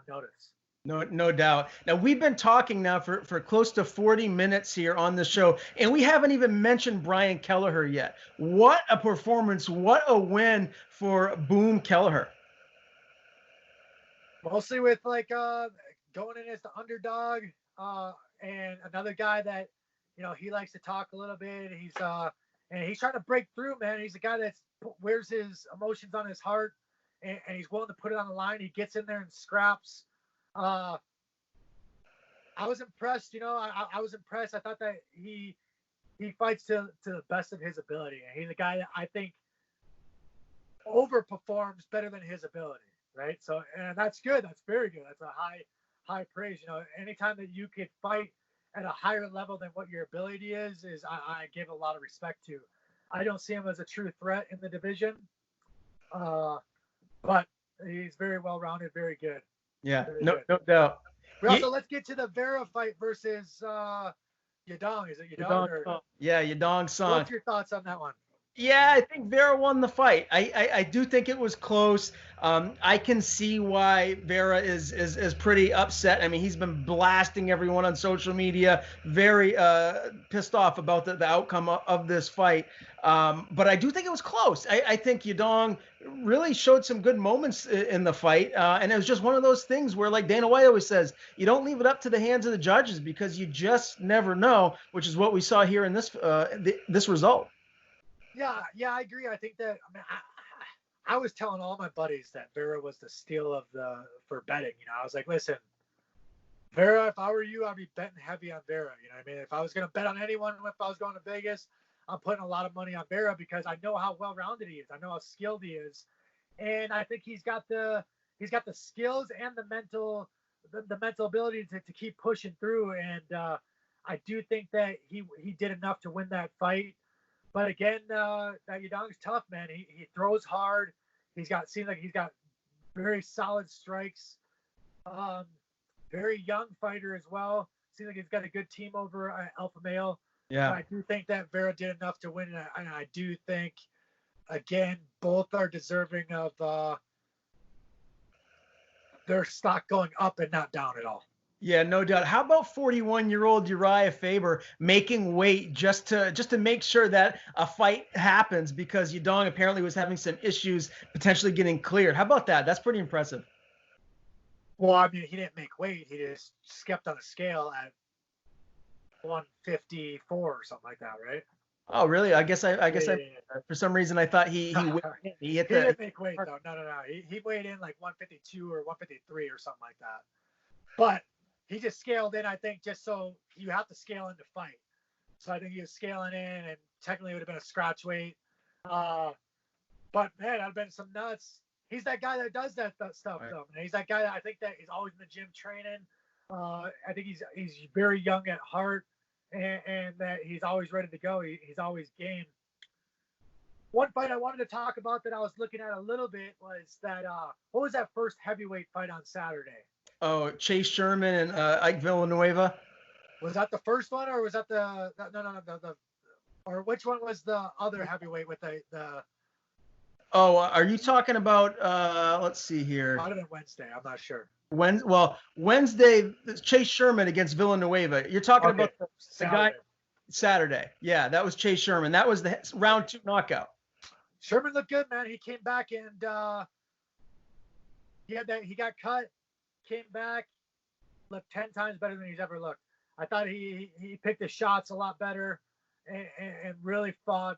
notice. No doubt. Now, we've been talking now for close to 40 minutes here on the show, and we haven't even mentioned Brian Kelleher yet. What a performance. What a win for Boom Kelleher. Mostly with like going in as the underdog, and another guy that, you know, he likes to talk a little bit. He's and he's trying to break through, man. He's a guy that wears his emotions on his heart, and he's willing to put it on the line. He gets in there and scraps. I was impressed, you know. I was impressed. I thought that he fights to the best of his ability, and he's a guy that I think overperforms better than his ability, right? So, and that's good. That's very good. That's a high praise. You know, anytime that you could fight at a higher level than what your ability is I give a lot of respect to. I don't see him as a true threat in the division, but he's very well-rounded, very good. Yeah, no doubt. Let's get to the Vera fight versus Yadong. Is it Yadong? Yeah, Yadong Song. What's your thoughts on that one? Yeah, I think Vera won the fight. I do think it was close. I can see why Vera is pretty upset. I mean, he's been blasting everyone on social media, very pissed off about the outcome of this fight. But I do think it was close. I think Yadong really showed some good moments in the fight. And it was just one of those things where, like Dana White always says, you don't leave it up to the hands of the judges because you just never know, which is what we saw here in this result. Yeah, I agree. I think that, I mean, I was telling all my buddies that Vera was the steal for betting. You know, I was like, listen, Vera, if I were you, I'd be betting heavy on Vera. You know what I mean? If I was going to bet on anyone, if I was going to Vegas, I'm putting a lot of money on Vera because I know how well-rounded he is. I know how skilled he is. And I think he's got the skills and the mental ability to keep pushing through. And I do think that he did enough to win that fight. But again, that Yadong's tough, man. He throws hard. Seems like he's got very solid strikes. Very young fighter as well. Seems like he's got a good team over Alpha Male. Yeah. But I do think that Vera did enough to win, and I do think, again, both are deserving of their stock going up and not down at all. Yeah, no doubt. How about 41-year-old Uriah Faber making weight just to make sure that a fight happens because Yadong apparently was having some issues potentially getting cleared. How about that? That's pretty impressive. Well, I mean, he didn't make weight. He just stepped on a scale at 154 or something like that, right? Oh, really? I guess for some reason I thought he hit He didn't make weight though. No. He weighed in like 152 or 153 or something like that. But he just scaled in, I think, just so you have to scale in to fight. So I think he was scaling in, and technically it would have been a scratch weight. But man, I've been some nuts. He's that guy that does that stuff, though. Man. He's that guy that I think that he's always in the gym training. I think he's very young at heart, and that he's always ready to go. He's always game. One fight I wanted to talk about that I was looking at a little bit was that what was that first heavyweight fight on Saturday? Oh, Chase Sherman and Ike Villanueva. Was that the first one, or was that the or which one was the other heavyweight with the? Oh, are you talking about? Let's see here. Might have been Wednesday. I'm not sure. Wednesday, Chase Sherman against Villanueva. You're talking about the guy Saturday. Yeah, that was Chase Sherman. That was the round 2 knockout. Sherman looked good, man. He came back and he got cut. Came back, looked 10 times better than he's ever looked. I thought he picked his shots a lot better and really fought.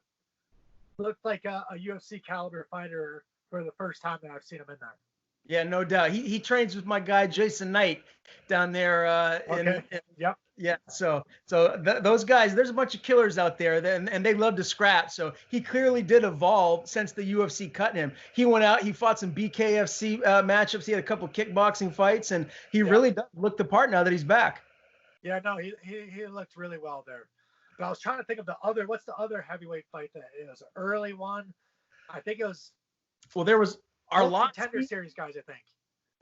Looked like a UFC caliber fighter for the first time that I've seen him in there. Yeah, no doubt. He trains with my guy Jason Knight down there. Yep. Yeah. So those guys, there's a bunch of killers out there, and they love to scrap. So he clearly did evolve since the UFC cut him. He went out, he fought some BKFC matchups. He had a couple kickboxing fights, and he really does look the part now that he's back. Yeah, no, he looked really well there. But I was trying to think of what's the other heavyweight fight that it was an early one? I think it was Well, there was both Contender Arlovsky. Series guys, I think.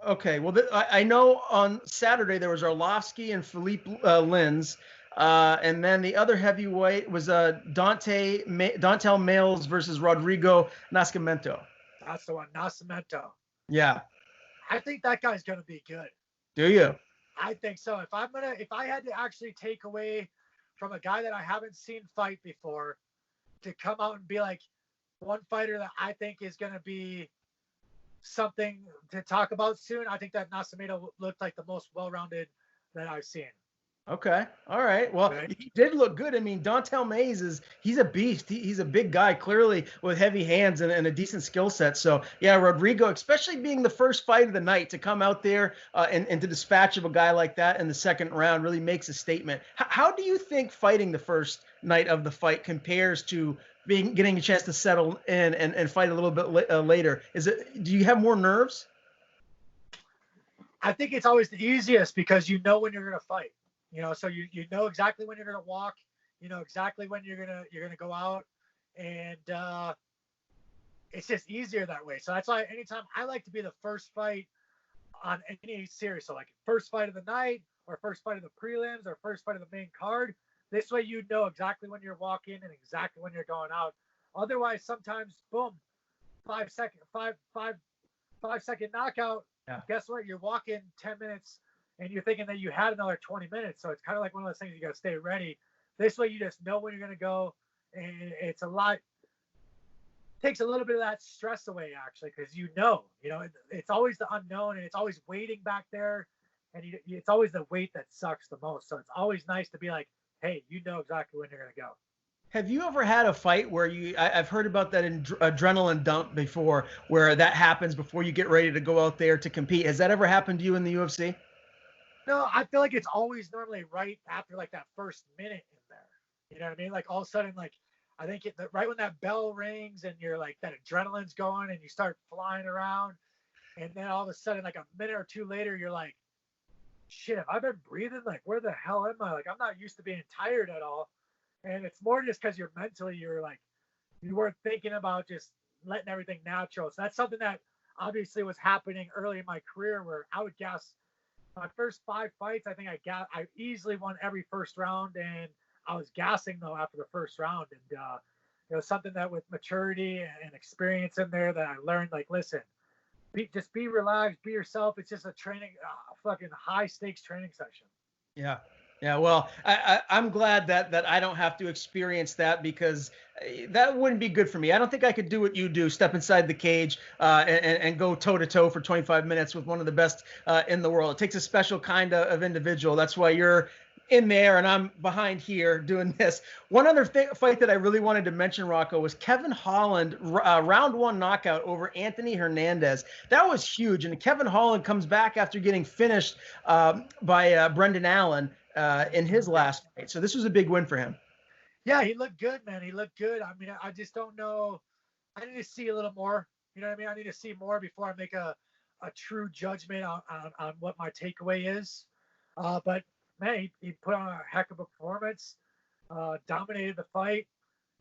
Okay, well, I know on Saturday there was Arlovsky and Philippe Lins, and then the other heavyweight was Dontel Males versus Rodrigo Nascimento. That's the one, Nascimento. Yeah. I think that guy's gonna be good. Do you? I think so. If I had to actually take away from a guy that I haven't seen fight before to come out and be like one fighter that I think is gonna be something to talk about soon, I think that Nascimento looked like the most well-rounded that I've seen. Okay. All right. Well, he did look good. I mean, Dontel Mays he's a beast. He's a big guy, clearly with heavy hands and a decent skill set. So yeah, Rodrigo, especially being the first fight of the night, to come out there and to dispatch of a guy like that in the second round really makes a statement. How do you think fighting the first night of the fight compares to getting a chance to settle in and fight a little bit later? Do you have more nerves? I think it's always the easiest because you know when you're going to fight. So you know exactly when you're going to walk, you know exactly when you're going to go out, and it's just easier that way. So that's why anytime I like to be the first fight on any series. So like first fight of the night or first fight of the prelims or first fight of the main card. This way you know exactly when you're walking and exactly when you're going out. Otherwise, sometimes, boom, 5 second knockout. Yeah. Guess what? You're walking 10 minutes and you're thinking that you had another 20 minutes. So it's kind of like one of those things you got to stay ready. This way you just know when you're going to go. And it's takes a little bit of that stress away, actually, because it's always the unknown and it's always waiting back there. And it's always the wait that sucks the most. So it's always nice to be like, hey, you know exactly when you're going to go. Have you ever had a fight where I've heard about that adrenaline dump before, where that happens before you get ready to go out there to compete? Has that ever happened to you in the UFC? No, I feel like it's always normally right after like that first minute in there. You know what I mean? Like all of a sudden, like I think right when that bell rings and you're like that adrenaline's going and you start flying around, and then all of a sudden, like a minute or two later, you're like, shit, have I been breathing? Like, where the hell am I? Like, I'm not used to being tired at all. And it's more just because you weren't thinking about just letting everything natural. So that's something that obviously was happening early in my career where I would gas my first 5 fights. I think I easily won every first round, and I was gassing though after the first round. And it was something that with maturity and experience in there that I learned, like, listen, just be relaxed, be yourself. It's just a fucking high stakes training session. Yeah. Yeah, well, I'm glad that I don't have to experience that, because that wouldn't be good for me. I don't think I could do what you do, step inside the cage and go toe-to-toe for 25 minutes with one of the best in the world. It takes a special kind of individual. That's why you're in there and I'm behind here doing this. One other fight that I really wanted to mention, Rocco, was Kevin Holland, round 1 knockout over Anthony Hernandez. That was huge. And Kevin Holland comes back after getting finished by Brendan Allen in his last fight. So this was a big win for him. Yeah, he looked good, man. He looked good. I mean, I just don't know. I need to see a little more. You know what I mean? I need to see more before I make a true judgment on what my takeaway is. But man, he put on a heck of a performance, dominated the fight,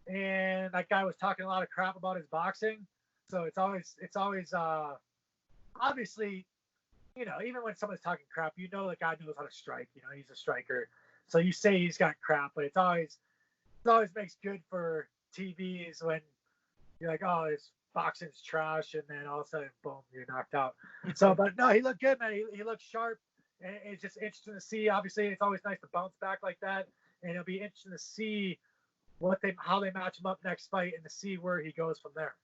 and that guy was talking a lot of crap about his boxing. So it's always obviously, you know, even when someone's talking crap, you know the guy knows how to strike. You know, he's a striker. So you say he's got crap, but it always makes good for TVs when you're like, oh, this boxing's trash, and then all of a sudden, boom, you're knocked out. So, but no, he looked good, man. He looked sharp. And it's just interesting to see. Obviously, it's always nice to bounce back like that, and it'll be interesting to see how they match him up next fight and to see where he goes from there.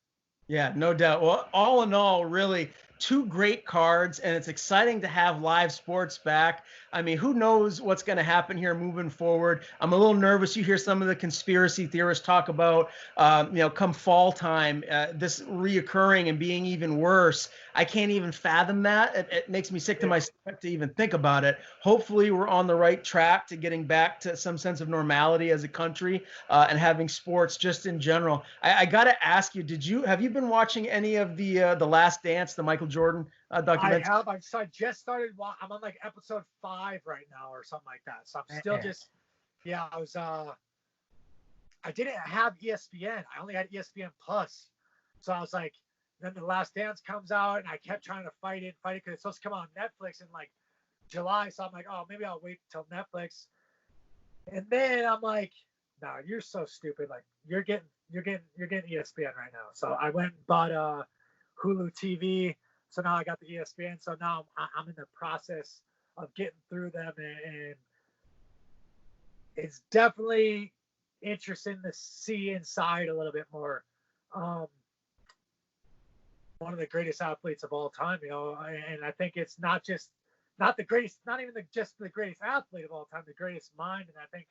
Yeah, no doubt. Well, all in all, really 2 great cards, and it's exciting to have live sports back. I mean, who knows what's going to happen here moving forward? I'm a little nervous. You hear some of the conspiracy theorists talk about, come fall time, this reoccurring and being even worse. I can't even fathom that. It makes me sick to my stomach to even think about it. Hopefully, we're on the right track to getting back to some sense of normality as a country and having sports just in general. I got to ask you, have you been watching any of the Last Dance, the Michael Jordan documentary? I have. I just started. I'm on like episode 5 right now, or something like that. So I'm still just. Yeah, I was. I didn't have ESPN. I only had ESPN Plus. So I was like, then the Last Dance comes out, and I kept trying to fight it because it's supposed to come on Netflix in like July. So I'm like, oh, maybe I'll wait till Netflix. And then I'm like, no, you're so stupid. Like you're getting ESPN right now. So I went and bought Hulu TV. So now I got the ESPN. So now I'm in the process of getting through them, and it's definitely interesting to see inside a little bit more. One of the greatest athletes of all time, and I think it's not the greatest, not even just the greatest athlete of all time, the greatest mind. And I think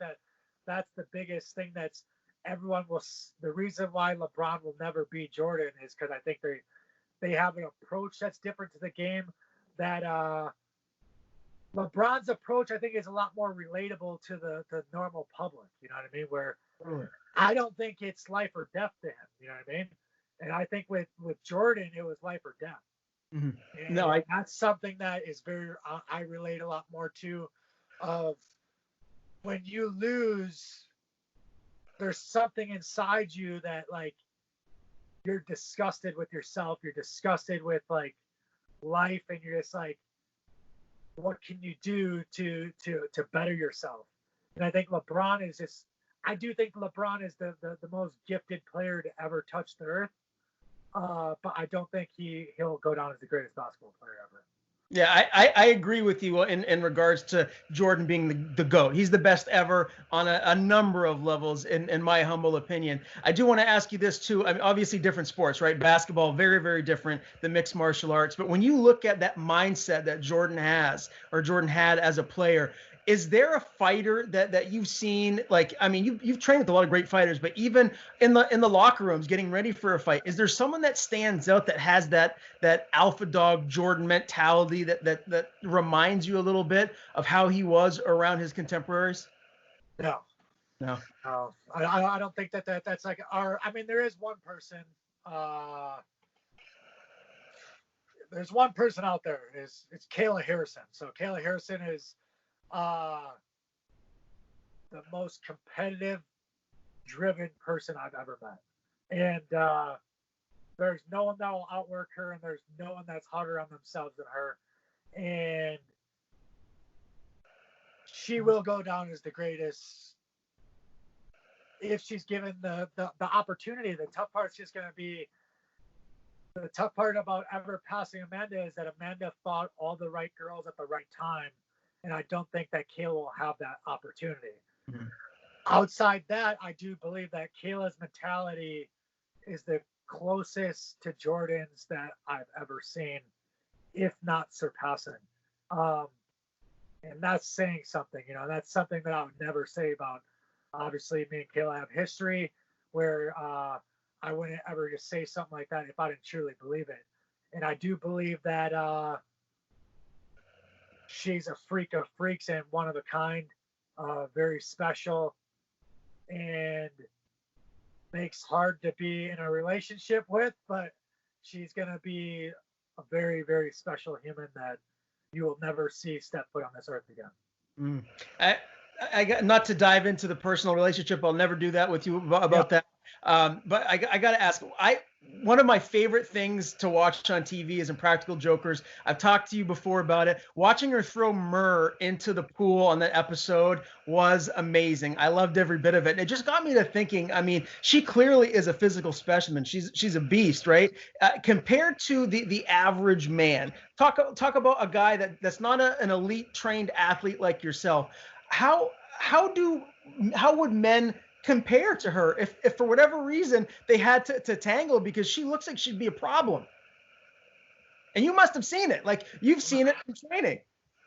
that's the biggest thing that's the reason why LeBron will never beat Jordan is because I think they have an approach that's different to the game that LeBron's approach, I think, is a lot more relatable to the normal public. You know what I mean? Where I don't think it's life or death to him. You know what I mean? And I think with Jordan, it was life or death. Mm-hmm. No, that's something that is very, I relate a lot more to, of when you lose, there's something inside you that like, you're disgusted with yourself. You're disgusted with like life. And you're just like, what can you do to better yourself? And I think LeBron is just, I do think LeBron is the most gifted player to ever touch the earth. But I don't think he'll go down as the greatest basketball player ever. Yeah, I agree with you in regards to Jordan being the GOAT. He's the best ever on a number of levels, in my humble opinion. I do want to ask you this too. I mean, obviously different sports, right? Basketball, very, very different than mixed martial arts. But when you look at that mindset that Jordan has, or Jordan had as a player, is there a fighter that you've seen? Like, I mean, you've trained with a lot of great fighters, but even in the locker rooms, getting ready for a fight, is there someone that stands out that has that alpha dog Jordan mentality that reminds you a little bit of how he was around his contemporaries? No. I don't think that's like our. I mean, there is one person. There's one person out there. It's Kayla Harrison. So Kayla Harrison is the most competitive, driven person I've ever met. And there's no one that will outwork her, and there's no one that's harder on themselves than her. And she will go down as the greatest if she's given the opportunity. The tough part's just going to be, the tough part about ever passing Amanda is that Amanda fought all the right girls at the right time. And I don't think that Kayla will have that opportunity. Mm-hmm. Outside that, I do believe that Kayla's mentality is the closest to Jordan's that I've ever seen, if not surpassing. And that's saying something, that's something that I would never say about, obviously, me and Kayla have history where I wouldn't ever just say something like that if I didn't truly believe it. And I do believe that she's a freak of freaks and one of a kind, very special, and makes hard to be in a relationship with, but she's going to be a very, very special human that you will never see step foot on this earth again. I got, not to dive into the personal relationship. I'll never do that with you about that. But I got to ask, one of my favorite things to watch on TV is Impractical Jokers. I've talked to you before about it. Watching her throw myrrh into the pool on that episode was amazing. I loved every bit of it. And it just got me to thinking, I mean, she clearly is a physical specimen. She's a beast, right? Compared to the average man. Talk about a guy that's not an elite trained athlete like yourself. How would men compare to her if for whatever reason they had to tangle, because she looks like she'd be a problem? And you must have seen it. Like, you've seen it in training.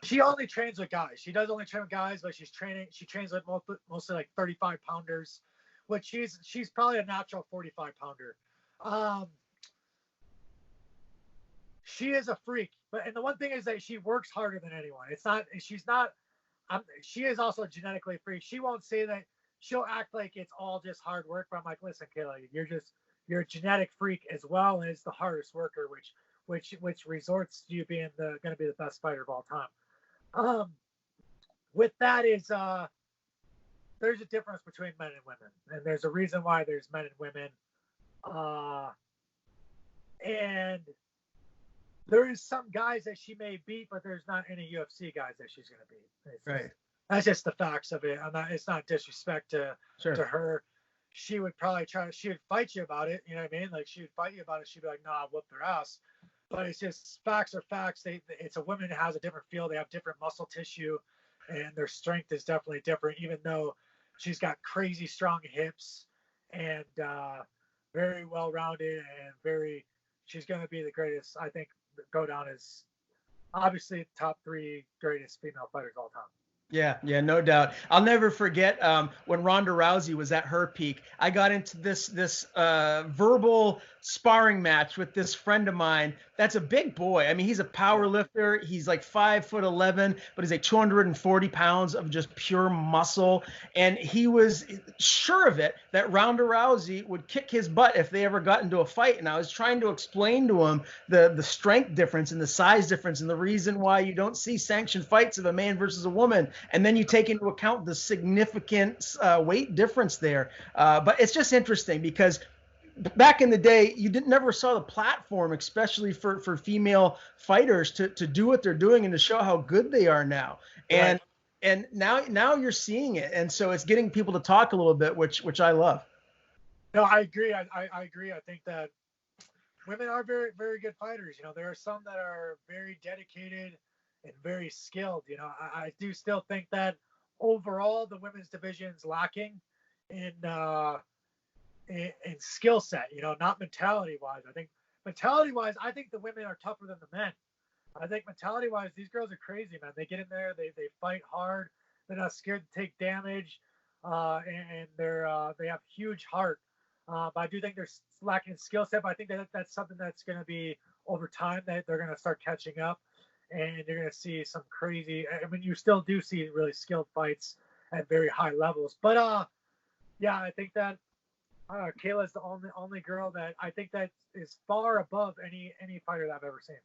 She only trains with guys. She does only train with guys, but she trains with mostly like 35 pounders, which she's probably a natural 45 pounder. She is a freak, and the one thing is that she works harder than anyone. She is also genetically free. She won't say that. She'll act like it's all just hard work, but I'm like, listen, Kayla, you're you're a genetic freak as well as the hardest worker, which resorts to you being going to be the best fighter of all time. With that is there's a difference between men and women, and there's a reason why there's men and women. And there is some guys that she may beat, but there's not any UFC guys that she's going to beat. Right. That's just the facts of it. It's not disrespect to her. She would probably she would fight you about it. You know what I mean? Like, she would fight you about it. She'd be like, nah, I'll whoop their ass. But it's just facts are facts. It's a woman that has a different feel. They have different muscle tissue, and their strength is definitely different, even though she's got crazy strong hips and very well-rounded and she's going to be the greatest, I think, go down as obviously top 3 greatest female fighters of all time. Yeah, no doubt. I'll never forget when Ronda Rousey was at her peak. I got into this verbal sparring match with this friend of mine. That's a big boy. I mean, he's a power lifter. He's like 5'11", but he's like 240 pounds of just pure muscle. And he was sure of it that Ronda Rousey would kick his butt if they ever got into a fight. And I was trying to explain to him the strength difference and the size difference and the reason why you don't see sanctioned fights of a man versus a woman. And then you take into account the significant weight difference there. But it's just interesting because back in the day, you never saw the platform, especially for female fighters, to do what they're doing and to show how good they are now. And right. And now you're seeing it, and so it's getting people to talk a little bit, which I love. No, I agree. I agree. I think that women are very, very good fighters. You know, there are some that are very dedicated and very skilled. You know, I do still think that overall the women's division is lacking in skill set, you know, not mentality-wise. I think mentality-wise, I think the women are tougher than the men. I think mentality-wise, these girls are crazy, man. They get in there, they fight hard. They're not scared to take damage, and they have huge heart. But I do think they're lacking skill set. But I think that's something that's going to be over time that they're going to start catching up, and you're going to see some crazy. I mean, you still do see really skilled fights at very high levels. But yeah, I think that. Kayla's the only girl that I think that is far above any fighter that I've ever seen.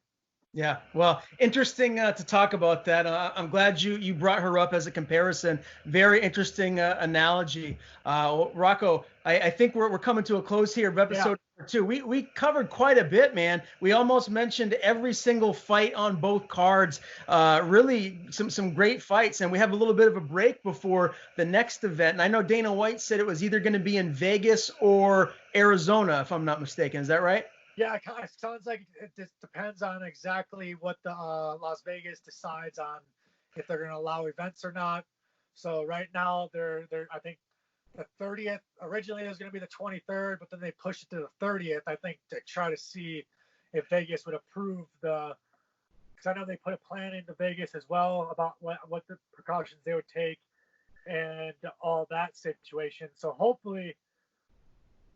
Yeah, well, interesting to talk about that. I'm glad you brought her up as a comparison. Very interesting analogy. Rocco, I think we're coming to a close here of episode number 2. We covered quite a bit, man. We almost mentioned every single fight on both cards. Really some great fights, and we have a little bit of a break before the next event. And I know Dana White said it was either going to be in Vegas or Arizona, if I'm not mistaken. Is that right? Yeah, it kind of sounds like it just depends on exactly what the Las Vegas decides on, if they're going to allow events or not. So right now, they're I think the 30th. Originally, it was going to be the 23rd, but then they pushed it to the 30th, I think, to try to see if Vegas would approve because I know they put a plan into Vegas as well about what the precautions they would take and all that situation. So hopefully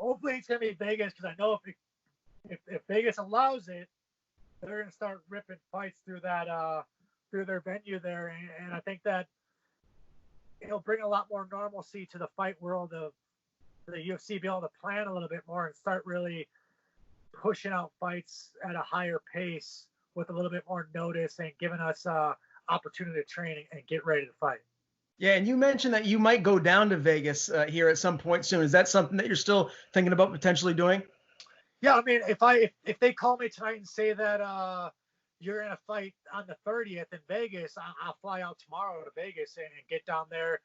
it's going to be Vegas, because I know if Vegas allows it, they're going to start ripping fights through their venue there, and I think that it'll bring a lot more normalcy to the fight world of the UFC, be able to plan a little bit more and start really pushing out fights at a higher pace with a little bit more notice and giving us opportunity to train and get ready to fight. Yeah, and you mentioned that you might go down to Vegas here at some point soon. Is that something that you're still thinking about potentially doing? Yeah, I mean, if they call me tonight and say that you're in a fight on the 30th in Vegas, I'll fly out tomorrow to Vegas and get down there,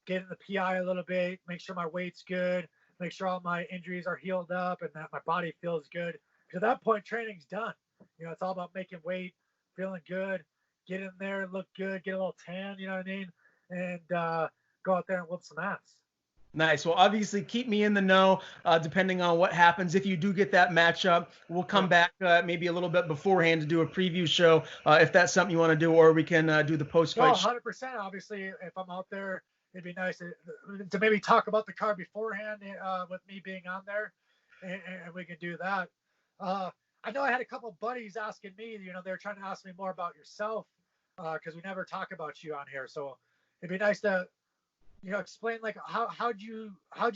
get in the PI a little bit, make sure my weight's good, make sure all my injuries are healed up and that my body feels good. Because at that point, training's done. You know, it's all about making weight, feeling good, get in there, look good, get a little tan, you know what I mean, and go out there and whoop some ass. Nice. Well, obviously, keep me in the know depending on what happens. If you do get that matchup, we'll come back maybe a little bit beforehand to do a preview show if that's something you want to do, or we can do the post-fight. 100%. Obviously, if I'm out there, it'd be nice to maybe talk about the card beforehand with me being on there, and we can do that. I know I had a couple of buddies asking me, you know, they're trying to ask me more about yourself because we never talk about you on here. So it'd be nice to, you know, explain like how'd you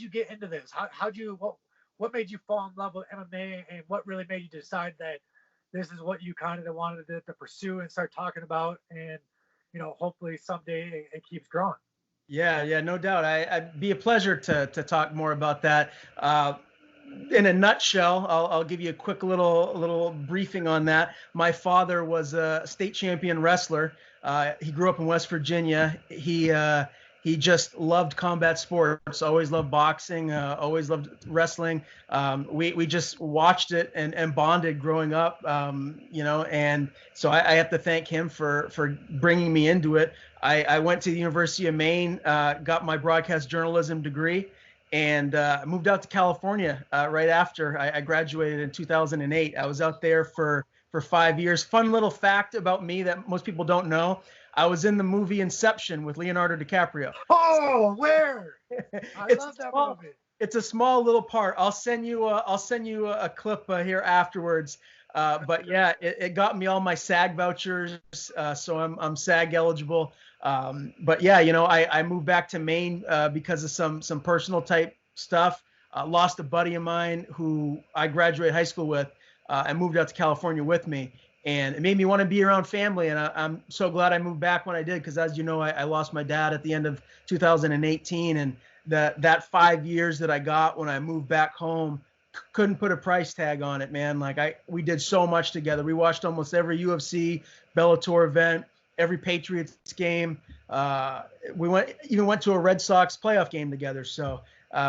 get into this? what made you fall in love with MMA, and what really made you decide that this is what you kind of wanted to pursue and start talking about, and hopefully someday it keeps growing. Yeah, no doubt. I'd be a pleasure to talk more about that. In a nutshell, I'll give you a quick little briefing on that. My father was a state champion wrestler. He grew up in West Virginia. He just loved combat sports. Always loved boxing. Always loved wrestling. We just watched it and bonded growing up. And so I have to thank him for bringing me into it. I went to the University of Maine, got my broadcast journalism degree, and moved out to California right after I graduated in 2008. I was out there for 5 years. Fun little fact about me that most people don't know: I was in the movie Inception with Leonardo DiCaprio. Oh, where? I love that movie. It's a small little part. I'll send you a clip here afterwards. But yeah, it got me all my SAG vouchers, so I'm SAG eligible. But yeah, I moved back to Maine because of some personal type stuff. Lost a buddy of mine who I graduated high school with, and moved out to California with me. And it made me want to be around family. And I'm so glad I moved back when I did, because as you know, I lost my dad at the end of 2018. And that 5 years that I got when I moved back home, couldn't put a price tag on it, man. We did so much together. We watched almost every UFC, Bellator event, every Patriots game. We went to a Red Sox playoff game together. So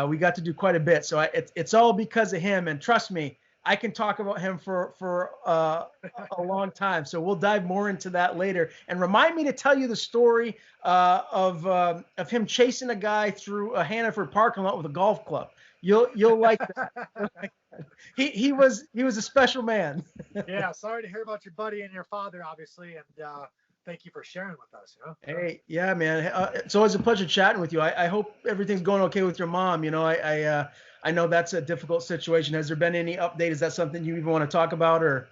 we got to do quite a bit. So it's all because of him. And trust me, I can talk about him for a long time. So we'll dive more into that later. And remind me to tell you the story of him chasing a guy through a Hannaford parking lot with a golf club. You'll like that. He was a special man. Yeah, sorry to hear about your buddy and your father, obviously, and thank you for sharing with us. Hey, yeah, man, it's always a pleasure chatting with you. I hope everything's going okay with your mom. I know that's a difficult situation. Has there been any update? Is that something you even want to talk about, or?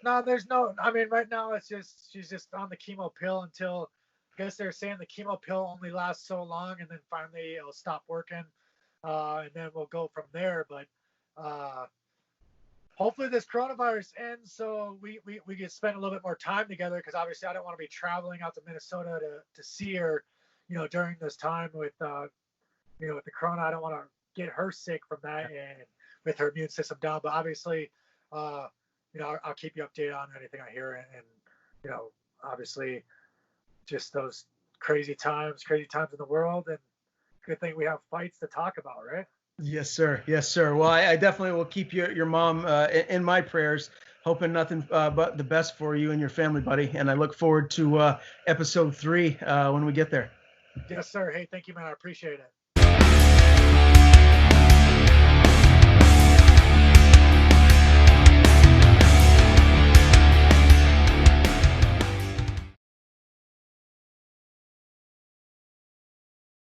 No, there's no. I mean, right now she's just on the chemo pill until, I guess they're saying the chemo pill only lasts so long, and then finally it'll stop working, and then we'll go from there. But hopefully this coronavirus ends so we can spend a little bit more time together, because obviously I don't want to be traveling out to Minnesota to see her, during this time with with the corona. I don't want to get her sick from that and with her immune system down. But obviously, I'll keep you updated on anything I hear, and obviously just those crazy times in the world, and good thing we have fights to talk about, right? Yes, sir. Well, I definitely will keep your mom in my prayers, hoping nothing but the best for you and your family, buddy. And I look forward to episode 3 when we get there. Yes, sir. Hey, thank you, man. I appreciate it.